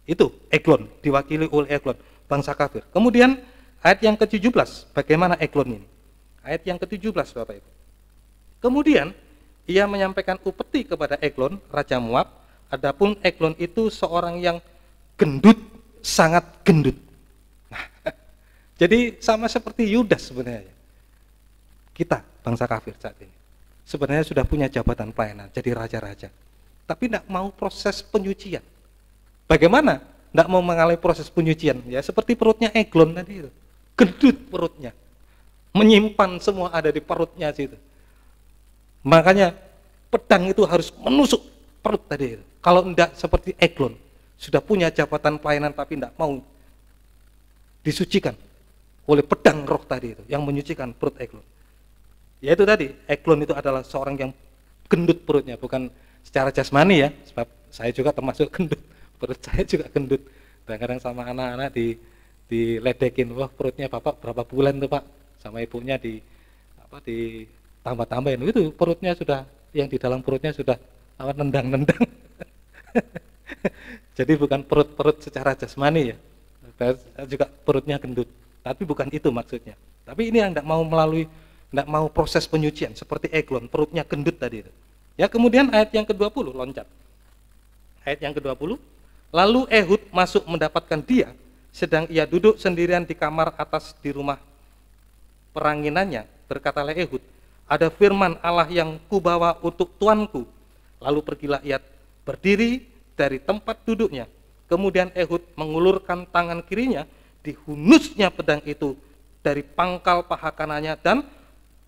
Itu Eglon, diwakili oleh Eglon, bangsa kafir. Kemudian ayat yang ke-17, bagaimana Eglon ini? Ayat yang ke-17 Bapak Ibu. Kemudian ia menyampaikan upeti kepada Eglon, raja Moab. Adapun Eglon itu seorang yang gendut, sangat gendut. Nah, jadi sama seperti Yudas sebenarnya. Kita bangsa kafir saat ini sebenarnya sudah punya jabatan pelayanan, jadi raja-raja, tapi tidak mau proses penyucian. Bagaimana? Tidak mau mengalami proses penyucian, ya seperti perutnya Eglon tadi itu, gendut perutnya, menyimpan semua ada di perutnya situ. Makanya pedang itu harus menusuk perut tadi itu. Kalau tidak seperti Eglon, sudah punya jabatan pelayanan tapi tidak mau disucikan oleh pedang roh tadi itu, yang menyucikan perut Eglon. Yaitu tadi, Eglon itu adalah seorang yang gendut perutnya, bukan secara jasmani ya, sebab saya juga termasuk gendut, perut saya juga gendut. Kadang-kadang sama anak-anak diledekin, wah perutnya bapak berapa bulan tuh pak, sama ibunya ditambah-tambahin, itu perutnya sudah, yang di dalam perutnya sudah nendang-nendang. Jadi bukan perut-perut secara jasmani ya, juga perutnya gendut, tapi bukan itu maksudnya. Tapi ini yang tidak mau proses penyucian seperti Eglon, perutnya gendut tadi itu. Ya, kemudian ayat yang ke-20 loncat. Ayat yang ke-20, lalu Ehud masuk mendapatkan dia, sedang ia duduk sendirian di kamar atas di rumah peranginannya. Berkatalah Ehud, ada firman Allah yang kubawa untuk tuanku. Lalu pergilah ia berdiri dari tempat duduknya. Kemudian Ehud mengulurkan tangan kirinya, dihunusnya pedang itu dari pangkal paha kanannya dan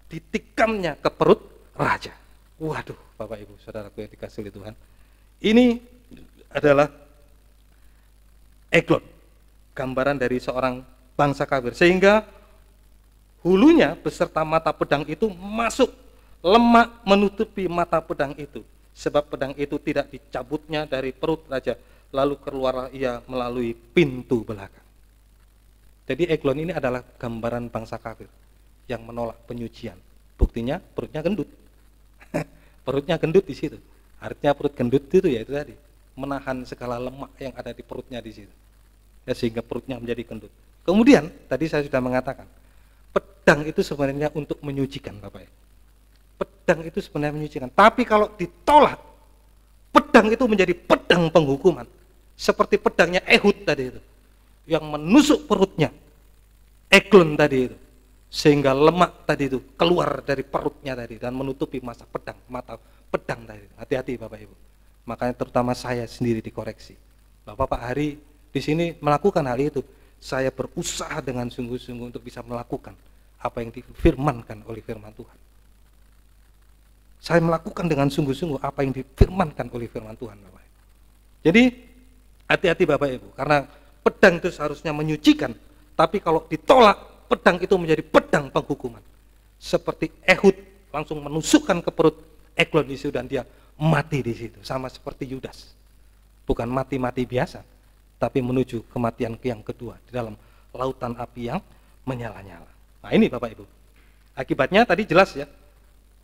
ditikamnya ke perut raja. Waduh, Bapak Ibu, saudaraku yang dikasihi oleh Tuhan. Ini adalah Eglon, gambaran dari seorang bangsa kafir. Sehingga hulunya beserta mata pedang itu masuk, lemak menutupi mata pedang itu. Sebab pedang itu tidak dicabutnya dari perut raja, lalu keluarlah ia melalui pintu belakang. Jadi Eglon ini adalah gambaran bangsa kafir yang menolak penyucian. Buktinya perutnya gendut. Perutnya gendut di situ. Artinya perut gendut itu ya itu tadi, menahan segala lemak yang ada di perutnya di situ. Ya, sehingga perutnya menjadi gendut. Kemudian tadi saya sudah mengatakan, pedang itu sebenarnya untuk menyucikan, Bapak. Pedang itu sebenarnya menyucikan. Tapi kalau ditolak, pedang itu menjadi pedang penghukuman. Seperti pedangnya Ehud tadi itu, yang menusuk perutnya Eglon tadi itu, sehingga lemak tadi itu keluar dari perutnya tadi dan menutupi mata pedang tadi. Hati-hati Bapak Ibu. Makanya terutama saya sendiri dikoreksi. Bapak Hari di sini melakukan hal itu. Saya berusaha dengan sungguh-sungguh untuk bisa melakukan apa yang difirmankan oleh firman Tuhan. Saya melakukan dengan sungguh-sungguh apa yang difirmankan oleh firman Tuhan, Bapak. Jadi hati-hati Bapak Ibu, karena pedang itu seharusnya menyucikan, tapi kalau ditolak, pedang itu menjadi pedang penghukuman. Seperti Ehud langsung menusukkan ke perut Eglon di situ dan dia mati di situ, sama seperti Yudas. Bukan mati-mati biasa, tapi menuju kematian yang kedua di dalam lautan api yang menyala-nyala. Nah ini Bapak Ibu, akibatnya tadi jelas ya,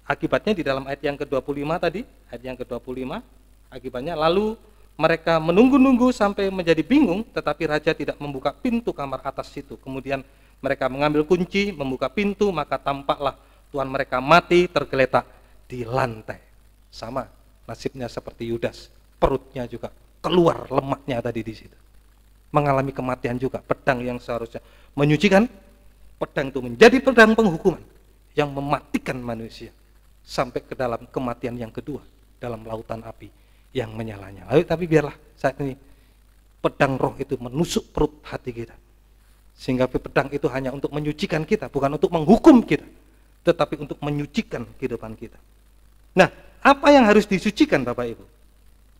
Akibatnya di dalam ayat yang ke-25 tadi, ayat yang ke-25, akibatnya lalu mereka menunggu-nunggu sampai menjadi bingung, tetapi raja tidak membuka pintu kamar atas itu. Kemudian mereka mengambil kunci, membuka pintu, maka tampaklah Tuhan mereka mati tergeletak di lantai. Sama nasibnya seperti Yudas, perutnya juga keluar lemaknya tadi di situ. Mengalami kematian juga. Pedang yang seharusnya menyucikan, pedang itu menjadi pedang penghukuman yang mematikan manusia sampai ke dalam kematian yang kedua dalam lautan api yang menyala-nyala. Tapi biarlah saat ini pedang roh itu menusuk perut hati kita, sehingga pedang itu hanya untuk menyucikan kita, bukan untuk menghukum kita, tetapi untuk menyucikan kehidupan kita. Nah, apa yang harus disucikan Bapak Ibu?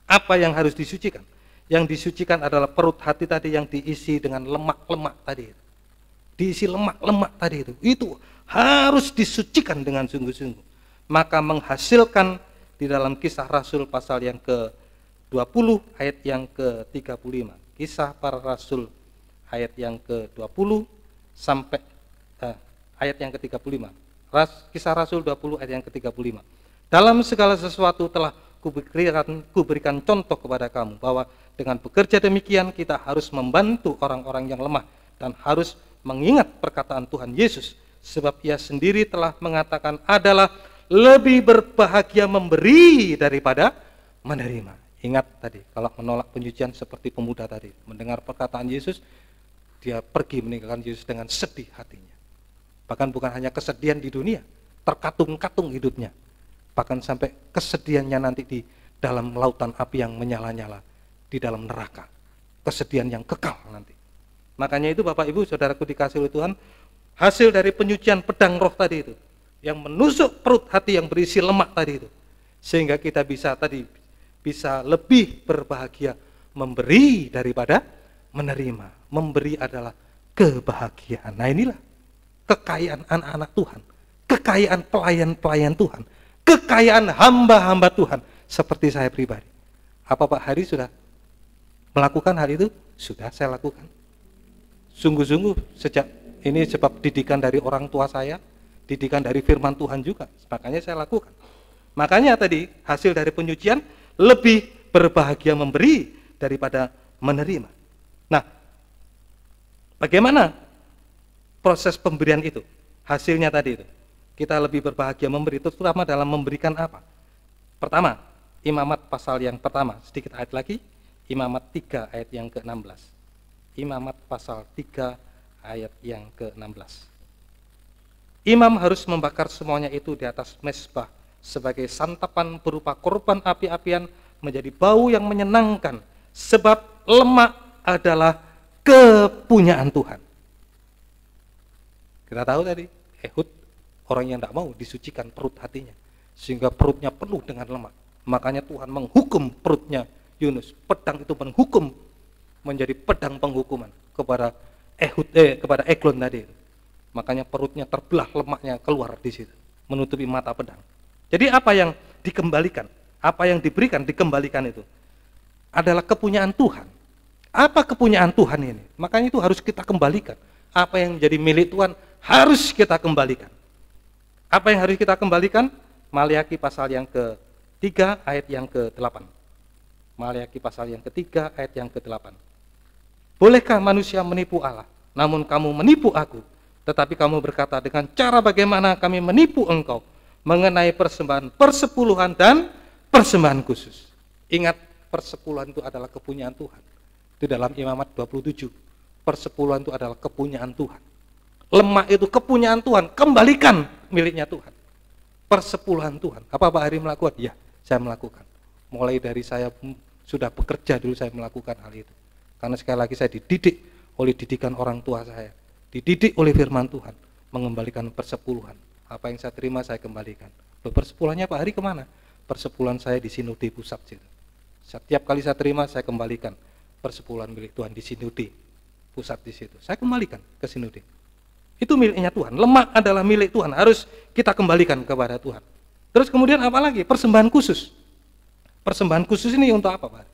Apa yang harus disucikan? Yang disucikan adalah perut hati tadi yang diisi dengan lemak-lemak tadi. Diisi lemak-lemak tadi itu. Itu harus disucikan dengan sungguh-sungguh. Maka menghasilkan di dalam Kisah Rasul pasal yang ke-20 ayat yang ke-35. Kisah para Rasul ayat yang ke-20 sampai ayat yang ke-35. Kisah Rasul 20 ayat yang ke-35. Dalam segala sesuatu telah kuberikan contoh kepada kamu, bahwa dengan bekerja demikian kita harus membantu orang-orang yang lemah dan harus mengingat perkataan Tuhan Yesus, sebab ia sendiri telah mengatakan adalah lebih berbahagia memberi daripada menerima. Ingat tadi, kalau menolak penyucian seperti pemuda tadi, mendengar perkataan Yesus, dia pergi meninggalkan Yesus dengan sedih hatinya. Bahkan bukan hanya kesedihan di dunia, terkatung-katung hidupnya, bahkan sampai kesedihannya nanti di dalam lautan api yang menyala-nyala, di dalam neraka, kesedihan yang kekal nanti. Makanya itu Bapak Ibu Saudaraku dikasih oleh Tuhan, hasil dari penyucian pedang roh tadi itu, yang menusuk perut hati yang berisi lemak tadi itu, sehingga kita bisa lebih berbahagia memberi daripada menerima. Memberi adalah kebahagiaan. Nah, inilah kekayaan anak-anak Tuhan, kekayaan pelayan-pelayan Tuhan, kekayaan hamba-hamba Tuhan seperti saya pribadi. Apa Pak Hari sudah melakukan hal itu? Sudah saya lakukan. Sungguh-sungguh sejak ini sebab didikan dari orang tua saya, didikan dari firman Tuhan juga, makanya saya lakukan. Makanya tadi hasil dari penyucian lebih berbahagia memberi daripada menerima. Nah, bagaimana proses pemberian itu? Hasilnya tadi itu, kita lebih berbahagia memberi, terutama dalam memberikan apa? Pertama, Imamat pasal yang pertama, sedikit ayat lagi, Imamat 3 ayat yang ke-16. Imamat pasal 3 ayat yang ke-16. Imam harus membakar semuanya itu di atas mezbah sebagai santapan berupa korban api-apian, menjadi bau yang menyenangkan, sebab lemak adalah kepunyaan Tuhan. Kita tahu tadi, Ehud orang yang tidak mau disucikan perut hatinya, sehingga perutnya penuh dengan lemak. Makanya Tuhan menghukum perutnya Yunus. Pedang itu menghukum, menjadi pedang penghukuman kepada Ehud, kepada Eglon tadi. Makanya perutnya terbelah, lemaknya keluar di situ, menutupi mata pedang. Jadi apa yang dikembalikan, apa yang diberikan dikembalikan itu adalah kepunyaan Tuhan. Apa kepunyaan Tuhan ini? Makanya itu harus kita kembalikan. Apa yang menjadi milik Tuhan harus kita kembalikan. Apa yang harus kita kembalikan? Maliaki pasal yang ke-3 ayat yang ke-8. Maliaki pasal yang ke-3 ayat yang ke-8. Bolehkah manusia menipu Allah? Namun kamu menipu aku. Tetapi kamu berkata, dengan cara bagaimana kami menipu engkau mengenai persembahan persepuluhan dan persembahan khusus. Ingat, persepuluhan itu adalah kepunyaan Tuhan. Di dalam Imamat 27, persepuluhan itu adalah kepunyaan Tuhan. Lemak itu kepunyaan Tuhan, kembalikan miliknya Tuhan. Persepuluhan Tuhan. Apa Pak Hari melakukan? Ya, saya melakukan. Mulai dari saya sudah bekerja dulu saya melakukan hal itu. Karena sekali lagi saya dididik oleh didikan orang tua saya, dididik oleh firman Tuhan, mengembalikan persepuluhan. Apa yang saya terima saya kembalikan. Loh, persepuluhannya Pak Hari kemana? Persepuluhan saya di Sinode pusat. Setiap kali saya terima saya kembalikan persepuluhan milik Tuhan di Sinode pusat di situ. Saya kembalikan ke Sinode. Itu miliknya Tuhan. Lemak adalah milik Tuhan, harus kita kembalikan kepada Tuhan. Terus kemudian apa lagi? Persembahan khusus. Persembahan khusus ini untuk apa Pak?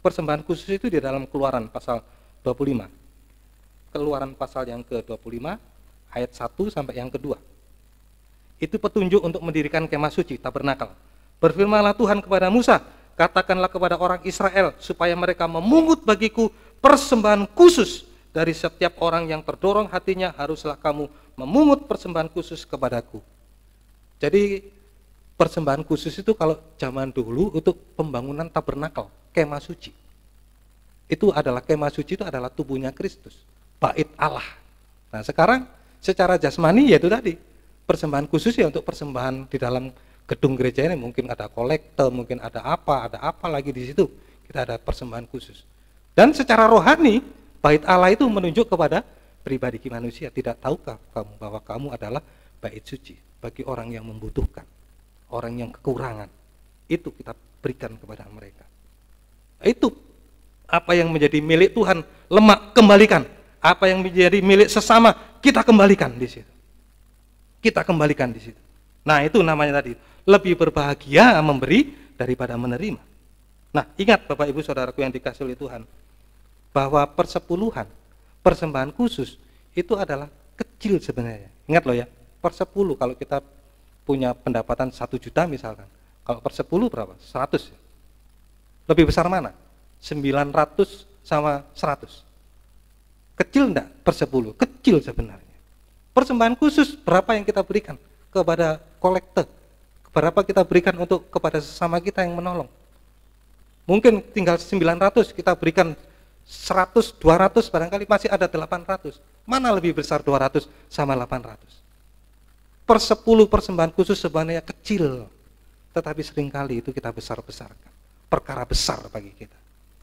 Persembahan khusus itu di dalam Keluaran pasal 25. Keluaran pasal yang ke-25 ayat 1 sampai yang kedua. Itu petunjuk untuk mendirikan kemah suci, tabernakel. Berfirmanlah Tuhan kepada Musa, katakanlah kepada orang Israel supaya mereka memungut bagiku persembahan khusus dari setiap orang yang terdorong hatinya, haruslah kamu memungut persembahan khusus kepadaku. Jadi persembahan khusus itu kalau zaman dulu untuk pembangunan tabernakel, kemah suci. Itu adalah kemah suci, itu adalah tubuhnya Kristus, bait Allah. Nah sekarang secara jasmani yaitu tadi persembahan khusus ya untuk persembahan di dalam gedung gereja ini, mungkin ada kolekte, mungkin ada apa lagi di situ. Kita ada persembahan khusus. Dan secara rohani, bait Allah itu menunjuk kepada pribadi manusia. Tidak tahukah kamu bahwa kamu adalah bait suci bagi orang yang membutuhkan, orang yang kekurangan. Itu kita berikan kepada mereka. Itu apa yang menjadi milik Tuhan, lemak kembalikan. Apa yang menjadi milik sesama, kita kembalikan di situ. Kita kembalikan di situ. Nah itu namanya tadi, lebih berbahagia memberi daripada menerima. Nah ingat Bapak Ibu Saudaraku yang dikasihi oleh Tuhan, bahwa persepuluhan, persembahan khusus itu adalah kecil sebenarnya. Ingat loh ya, persepuluh kalau kita punya pendapatan 1 juta misalkan, kalau persepuluh berapa? 100 ya. Lebih besar mana? 900 sama 100. Kecil enggak persepuluh? Kecil sebenarnya. Persembahan khusus berapa yang kita berikan kepada kolekte? Berapa kita berikan untuk kepada sesama kita yang menolong? Mungkin tinggal 900 kita berikan 100, 200 barangkali masih ada 800. Mana lebih besar 200 sama 800? Persepuluh persembahan khusus sebenarnya kecil, tetapi seringkali itu kita besar-besarkan. Perkara besar bagi kita.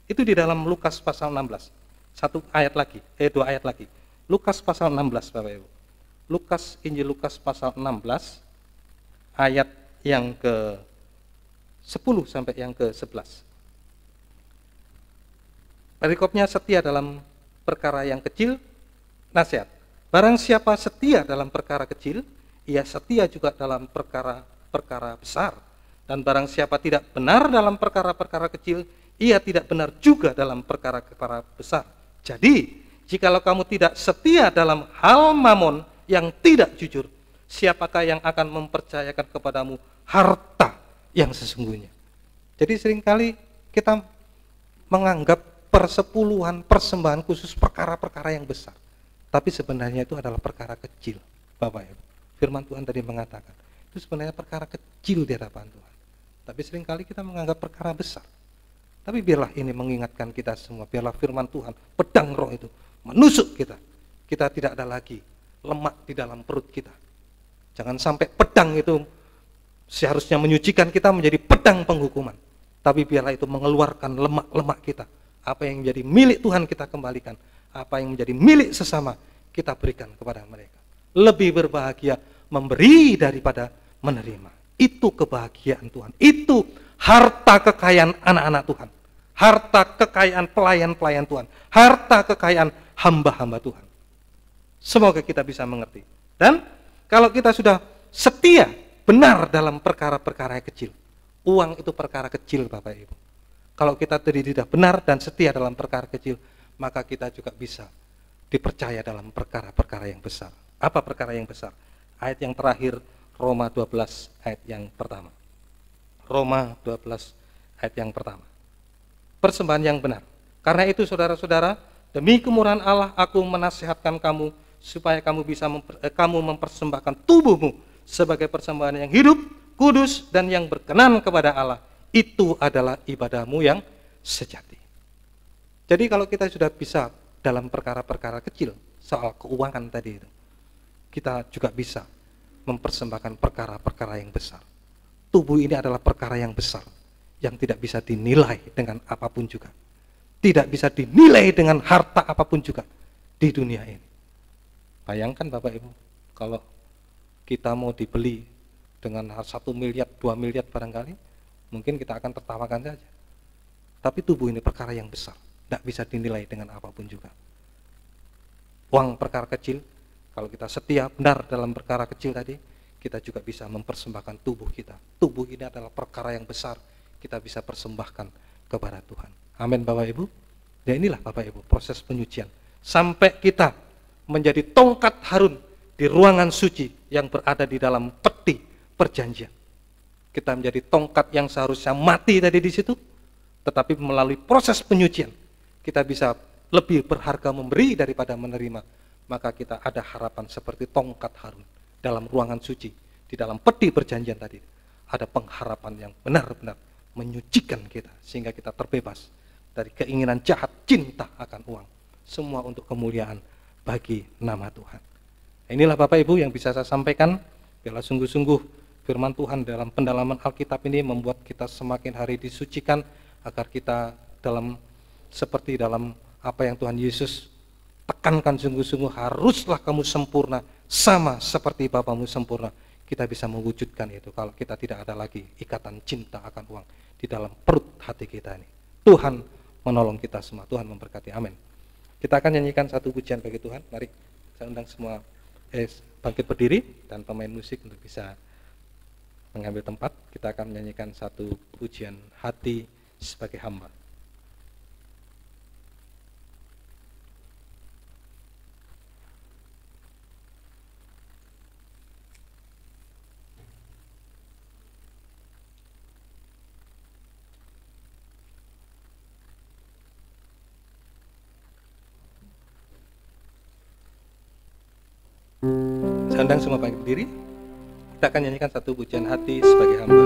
Itu di dalam Lukas pasal 16. 2 ayat lagi. Lukas pasal 16 Bapak Ibu. Injil Lukas pasal 16 ayat yang ke-10 sampai yang ke-11. Perikopnya setia dalam perkara yang kecil, nasihat. Barang siapa setia dalam perkara kecil, ia setia juga dalam perkara besar. Dan barang siapa tidak benar dalam perkara-perkara kecil, ia tidak benar juga dalam perkara-perkara besar. Jadi, jikalau kamu tidak setia dalam hal mamon yang tidak jujur, siapakah yang akan mempercayakan kepadamu harta yang sesungguhnya? Jadi seringkali kita menganggap persepuluhan, persembahan khusus perkara-perkara yang besar. Tapi sebenarnya itu adalah perkara kecil, Bapak Ibu. Firman Tuhan tadi mengatakan, itu sebenarnya perkara kecil di hadapan Tuhan. Tapi seringkali kita menganggap perkara besar. Tapi biarlah ini mengingatkan kita semua, biarlah firman Tuhan, pedang roh itu menusuk kita. Kita tidak ada lagi lemak di dalam perut kita. Jangan sampai pedang itu seharusnya menyucikan kita menjadi pedang penghukuman. Tapi biarlah itu mengeluarkan lemak-lemak kita. Apa yang menjadi milik Tuhan kita kembalikan. Apa yang menjadi milik sesama kita berikan kepada mereka. Lebih berbahagia memberi daripada menerima. Itu kebahagiaan Tuhan. Itu harta kekayaan anak-anak Tuhan. Harta kekayaan pelayan-pelayan Tuhan. Harta kekayaan hamba-hamba Tuhan. Semoga kita bisa mengerti. Dan kalau kita sudah setia benar dalam perkara-perkara yang kecil, uang itu perkara kecil Bapak Ibu. Kalau kita tidak benar dan setia dalam perkara kecil, maka kita juga bisa dipercaya dalam perkara-perkara yang besar. Apa perkara yang besar? Ayat yang terakhir, Roma 12 ayat yang pertama. Roma 12 ayat yang pertama. Persembahan yang benar. Karena itu saudara-saudara, demi kemurahan Allah aku menasihatkan kamu supaya kamu bisa mempersembahkan tubuhmu sebagai persembahan yang hidup, kudus dan yang berkenan kepada Allah. Itu adalah ibadahmu yang sejati. Jadi kalau kita sudah bisa dalam perkara-perkara kecil, soal keuangan tadi itu, kita juga bisa mempersembahkan perkara-perkara yang besar. Tubuh ini adalah perkara yang besar, yang tidak bisa dinilai dengan apapun juga. Tidak bisa dinilai dengan harta apapun juga di dunia ini. Bayangkan Bapak Ibu, kalau kita mau dibeli dengan 1 miliar, 2 miliar barangkali, mungkin kita akan tertawakan saja. Tapi tubuh ini perkara yang besar, tidak bisa dinilai dengan apapun juga. Uang perkara kecil, kalau kita setia benar dalam perkara kecil tadi, kita juga bisa mempersembahkan tubuh kita. Tubuh ini adalah perkara yang besar, kita bisa persembahkan kepada Tuhan. Amin Bapak Ibu. Dan inilah Bapak Ibu proses penyucian. Sampai kita menjadi tongkat Harun di ruangan suci yang berada di dalam peti perjanjian. Kita menjadi tongkat yang seharusnya mati tadi di situ, tetapi melalui proses penyucian kita bisa lebih berharga memberi daripada menerima. Maka kita ada harapan seperti tongkat Harun dalam ruangan suci, di dalam peti perjanjian tadi. Ada pengharapan yang benar-benar menyucikan kita, sehingga kita terbebas dari keinginan jahat, cinta akan uang. Semua untuk kemuliaan bagi nama Tuhan. Inilah Bapak Ibu yang bisa saya sampaikan. Biarlah sungguh-sungguh firman Tuhan dalam pendalaman Alkitab ini membuat kita semakin hari disucikan, agar kita seperti dalam apa yang Tuhan Yesus tekankan sungguh-sungguh, haruslah kamu sempurna sama seperti Bapamu sempurna. Kita bisa mewujudkan itu kalau kita tidak ada lagi ikatan cinta akan uang di dalam perut hati kita ini. Tuhan menolong kita semua, Tuhan memberkati, amin. Kita akan nyanyikan satu pujian bagi Tuhan. Mari saya undang semua bangkit berdiri dan pemain musik untuk bisa mengambil tempat. Kita akan menyanyikan satu pujian hati sebagai hamba. Saya undang semua bangkit berdiri. Kita akan nyanyikan satu pujian hati sebagai hamba.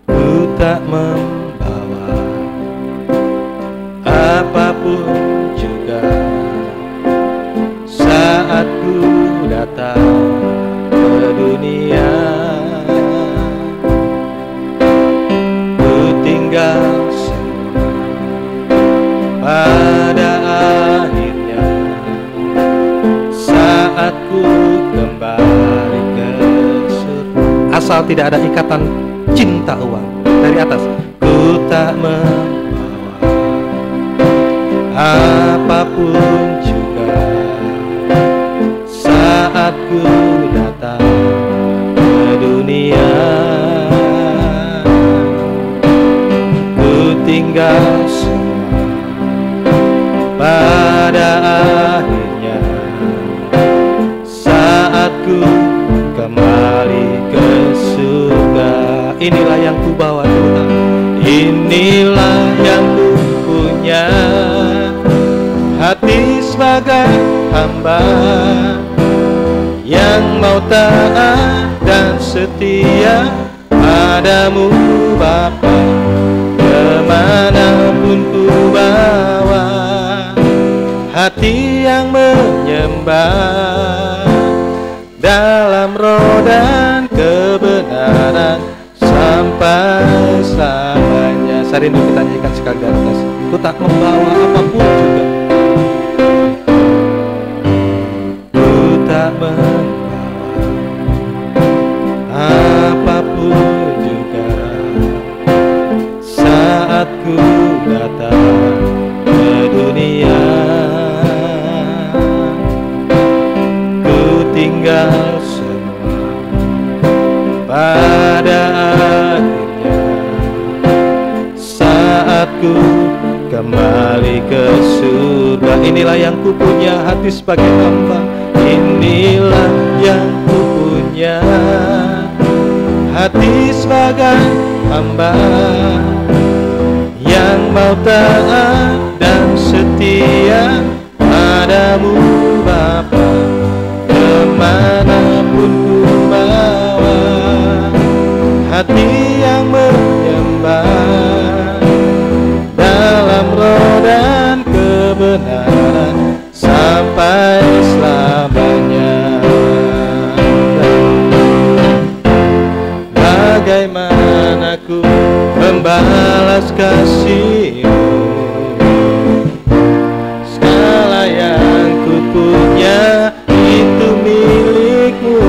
Ku tak membawa apapun juga saat ku datang ke dunia. Ku tinggal semua pada akhirnya saat ku kembali ke surga. Asal tidak ada ikatan cinta uang dari atas. Ku tak membawa apapun juga saat ku datang ke dunia. Ku tinggal semua pada akhirnya saat ku kembali ke surga. Inilah yang ku bawa Tuhan, inilah yang ku punya, hati sebagai hamba yang mau taat dan setia padamu Bapa. Kemanapun ku bawa, hati yang menyembah dalam roh dan kebenaran sampai selamanya. Saya rindu kita nyanyikan sekali di atas. Ku tak membawa apapun juga, ku tak membawa apapun juga saat ku datang ke dunia. Ku tinggal semua pada akhirnya saat ku kembali ke surga. Inilah yang ku punya, hati sebagai hamba. Inilah yang ku punya, hati sebagai hamba yang mau taat dan setia padamu Bapa. Kemanapun ku bawa, hati yang menyembah dalam roh dan kebenaran sampai selamanya. Bagaimana ku membalas kasih-Mu, segala yang ku punya itu milik-Mu.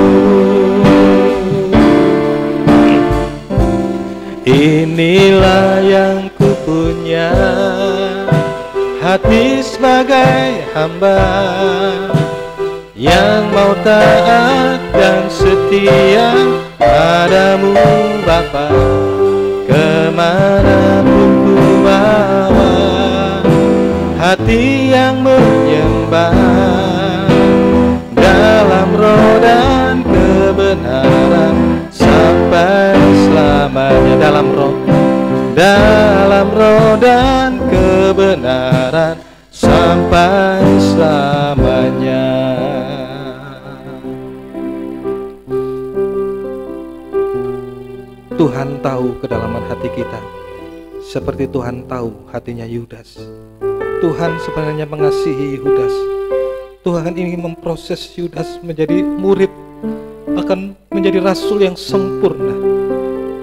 Inilah yang ku punya, hati sebagai hamba yang mau taat dan setia padamu Bapa, kemanapun ku bawa. Hati yang menyembah dalam roh dan kebenaran sampai selamanya. Dalam roh dan kebenaran sampai selamanya. Tuhan tahu kedalaman hati kita, seperti Tuhan tahu hatinya Yudas. Tuhan sebenarnya mengasihi Yudas. Tuhan ingin memproses Yudas menjadi murid, akan menjadi rasul yang sempurna.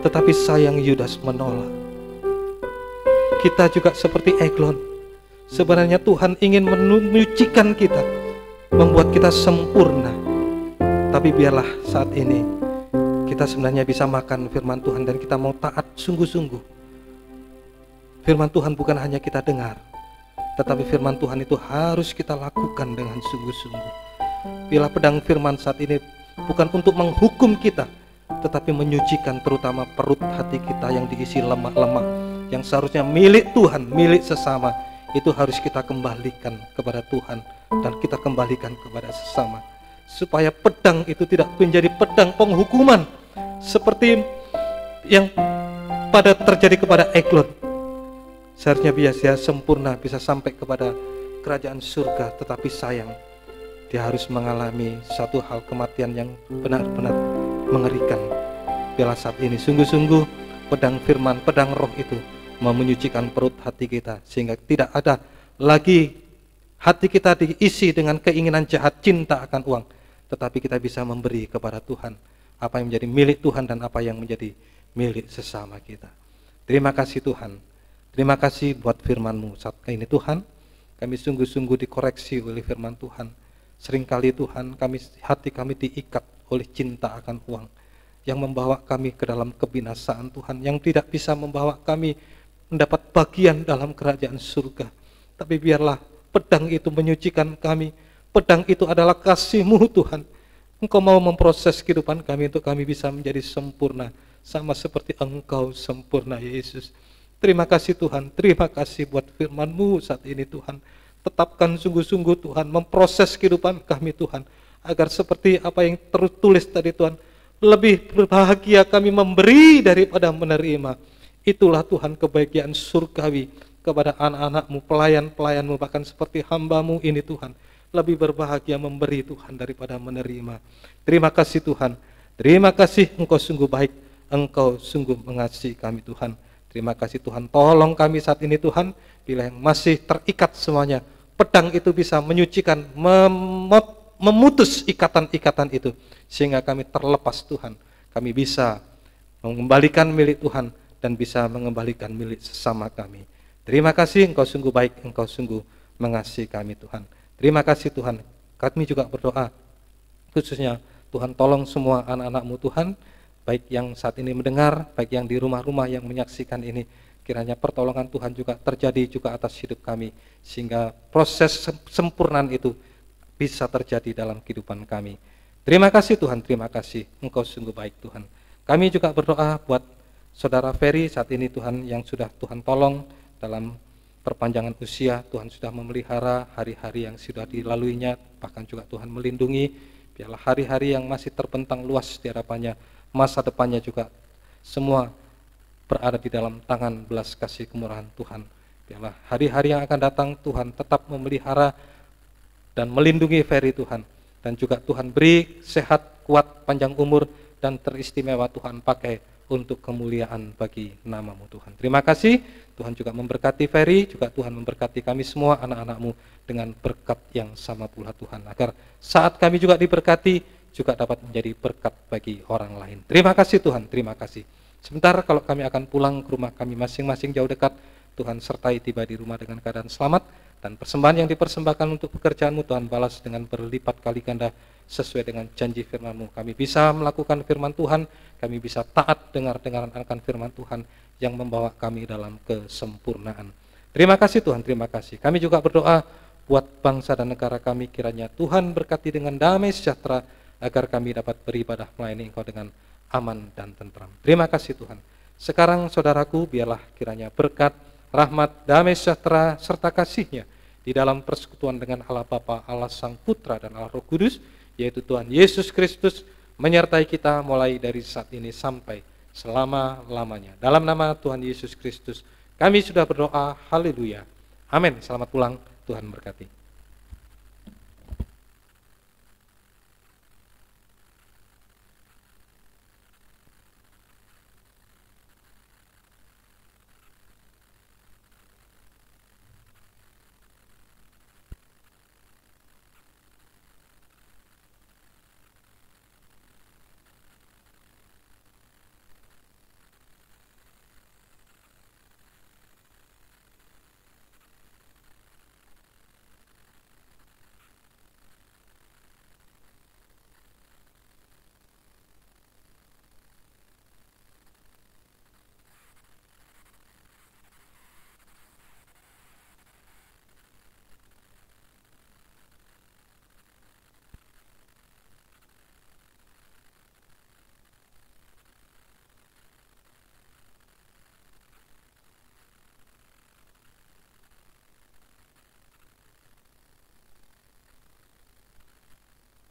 Tetapi sayang Yudas menolak. Kita juga seperti Eglon. Sebenarnya Tuhan ingin menyucikan kita, membuat kita sempurna. Tapi biarlah saat ini kita sebenarnya bisa makan firman Tuhan dan kita mau taat sungguh-sungguh. Firman Tuhan bukan hanya kita dengar, tetapi firman Tuhan itu harus kita lakukan dengan sungguh-sungguh. Bila pedang firman saat ini bukan untuk menghukum kita, tetapi menyucikan terutama perut hati kita yang diisi lemak-lemak, yang seharusnya milik Tuhan, milik sesama, itu harus kita kembalikan kepada Tuhan dan kita kembalikan kepada sesama. Supaya pedang itu tidak menjadi pedang penghukuman seperti yang terjadi kepada Eglon. Seharusnya biasa sempurna bisa sampai kepada kerajaan surga, tetapi sayang dia harus mengalami satu hal kematian yang benar-benar mengerikan. Bila saat ini sungguh-sungguh pedang firman, pedang roh itu mau menyucikan perut hati kita, sehingga tidak ada lagi hati kita diisi dengan keinginan jahat, cinta akan uang, tetapi kita bisa memberi kepada Tuhan apa yang menjadi milik Tuhan dan apa yang menjadi milik sesama kita. Terima kasih Tuhan. Terima kasih buat firman-Mu saat ini Tuhan. Kami sungguh-sungguh dikoreksi oleh firman Tuhan. Seringkali Tuhan hati kami diikat oleh cinta akan uang yang membawa kami ke dalam kebinasaan Tuhan, yang tidak bisa membawa kami mendapat bagian dalam kerajaan surga. Tapi biarlah pedang itu menyucikan kami. Pedang itu adalah kasih-Mu Tuhan. Engkau mau memproses kehidupan kami untuk kami bisa menjadi sempurna, sama seperti Engkau sempurna Yesus. Terima kasih Tuhan, terima kasih buat firman-Mu saat ini Tuhan. Tetapkan sungguh-sungguh Tuhan, memproses kehidupan kami Tuhan, agar seperti apa yang tertulis tadi Tuhan, lebih berbahagia kami memberi daripada menerima. Itulah Tuhan kebahagiaan surgawi kepada anak-anak-Mu, pelayan-pelayan-Mu, bahkan seperti hamba-Mu ini Tuhan. Lebih berbahagia memberi Tuhan daripada menerima. Terima kasih Tuhan, terima kasih Engkau sungguh baik, Engkau sungguh mengasihi kami Tuhan. Terima kasih Tuhan, tolong kami saat ini Tuhan, bila yang masih terikat semuanya, pedang itu bisa menyucikan, memutus ikatan-ikatan itu, sehingga kami terlepas Tuhan. Kami bisa mengembalikan milik Tuhan dan bisa mengembalikan milik sesama kami. Terima kasih, Engkau sungguh baik, Engkau sungguh mengasihi kami Tuhan. Terima kasih Tuhan, kami juga berdoa, khususnya Tuhan tolong semua anak-anak-Mu Tuhan, baik yang saat ini mendengar, baik yang di rumah-rumah yang menyaksikan ini, kiranya pertolongan Tuhan juga terjadi juga atas hidup kami, sehingga proses sempurnaan itu bisa terjadi dalam kehidupan kami. Terima kasih Tuhan, terima kasih, Engkau sungguh baik Tuhan. Kami juga berdoa buat Saudara Ferry saat ini Tuhan, yang sudah Tuhan tolong dalam perpanjangan usia, Tuhan sudah memelihara hari-hari yang sudah dilaluinya, bahkan juga Tuhan melindungi, biarlah hari-hari yang masih terbentang luas di hadapannya, masa depannya juga semua berada di dalam tangan belas kasih kemurahan Tuhan. Biarlah hari-hari yang akan datang Tuhan tetap memelihara dan melindungi Ferry Tuhan. Dan juga Tuhan beri sehat, kuat, panjang umur, dan teristimewa Tuhan pakai untuk kemuliaan bagi nama-Mu Tuhan. Terima kasih, Tuhan juga memberkati Ferry, juga Tuhan memberkati kami semua anak-anak-Mu dengan berkat yang sama pula Tuhan. Agar saat kami juga diberkati, juga dapat menjadi berkat bagi orang lain. Terima kasih Tuhan, terima kasih. Sebentar kalau kami akan pulang ke rumah kami masing-masing jauh dekat, Tuhan sertai tiba di rumah dengan keadaan selamat, dan persembahan yang dipersembahkan untuk pekerjaan-Mu Tuhan balas dengan berlipat kali ganda sesuai dengan janji firman-Mu. Kami bisa melakukan firman Tuhan, kami bisa taat dengar-dengaran akan firman Tuhan yang membawa kami dalam kesempurnaan. Terima kasih Tuhan, terima kasih. Kami juga berdoa buat bangsa dan negara kami, kiranya Tuhan berkati dengan damai sejahtera, agar kami dapat beribadah melayani Engkau dengan aman dan tentram. Terima kasih Tuhan. Sekarang saudaraku, biarlah kiranya berkat, rahmat, damai sejahtera, serta kasih-Nya di dalam persekutuan dengan Allah Bapa, Allah Sang Putra, dan Allah Roh Kudus, yaitu Tuhan Yesus Kristus, menyertai kita mulai dari saat ini sampai selama-lamanya. Dalam nama Tuhan Yesus Kristus, kami sudah berdoa, haleluya. Amin. Selamat pulang, Tuhan berkati.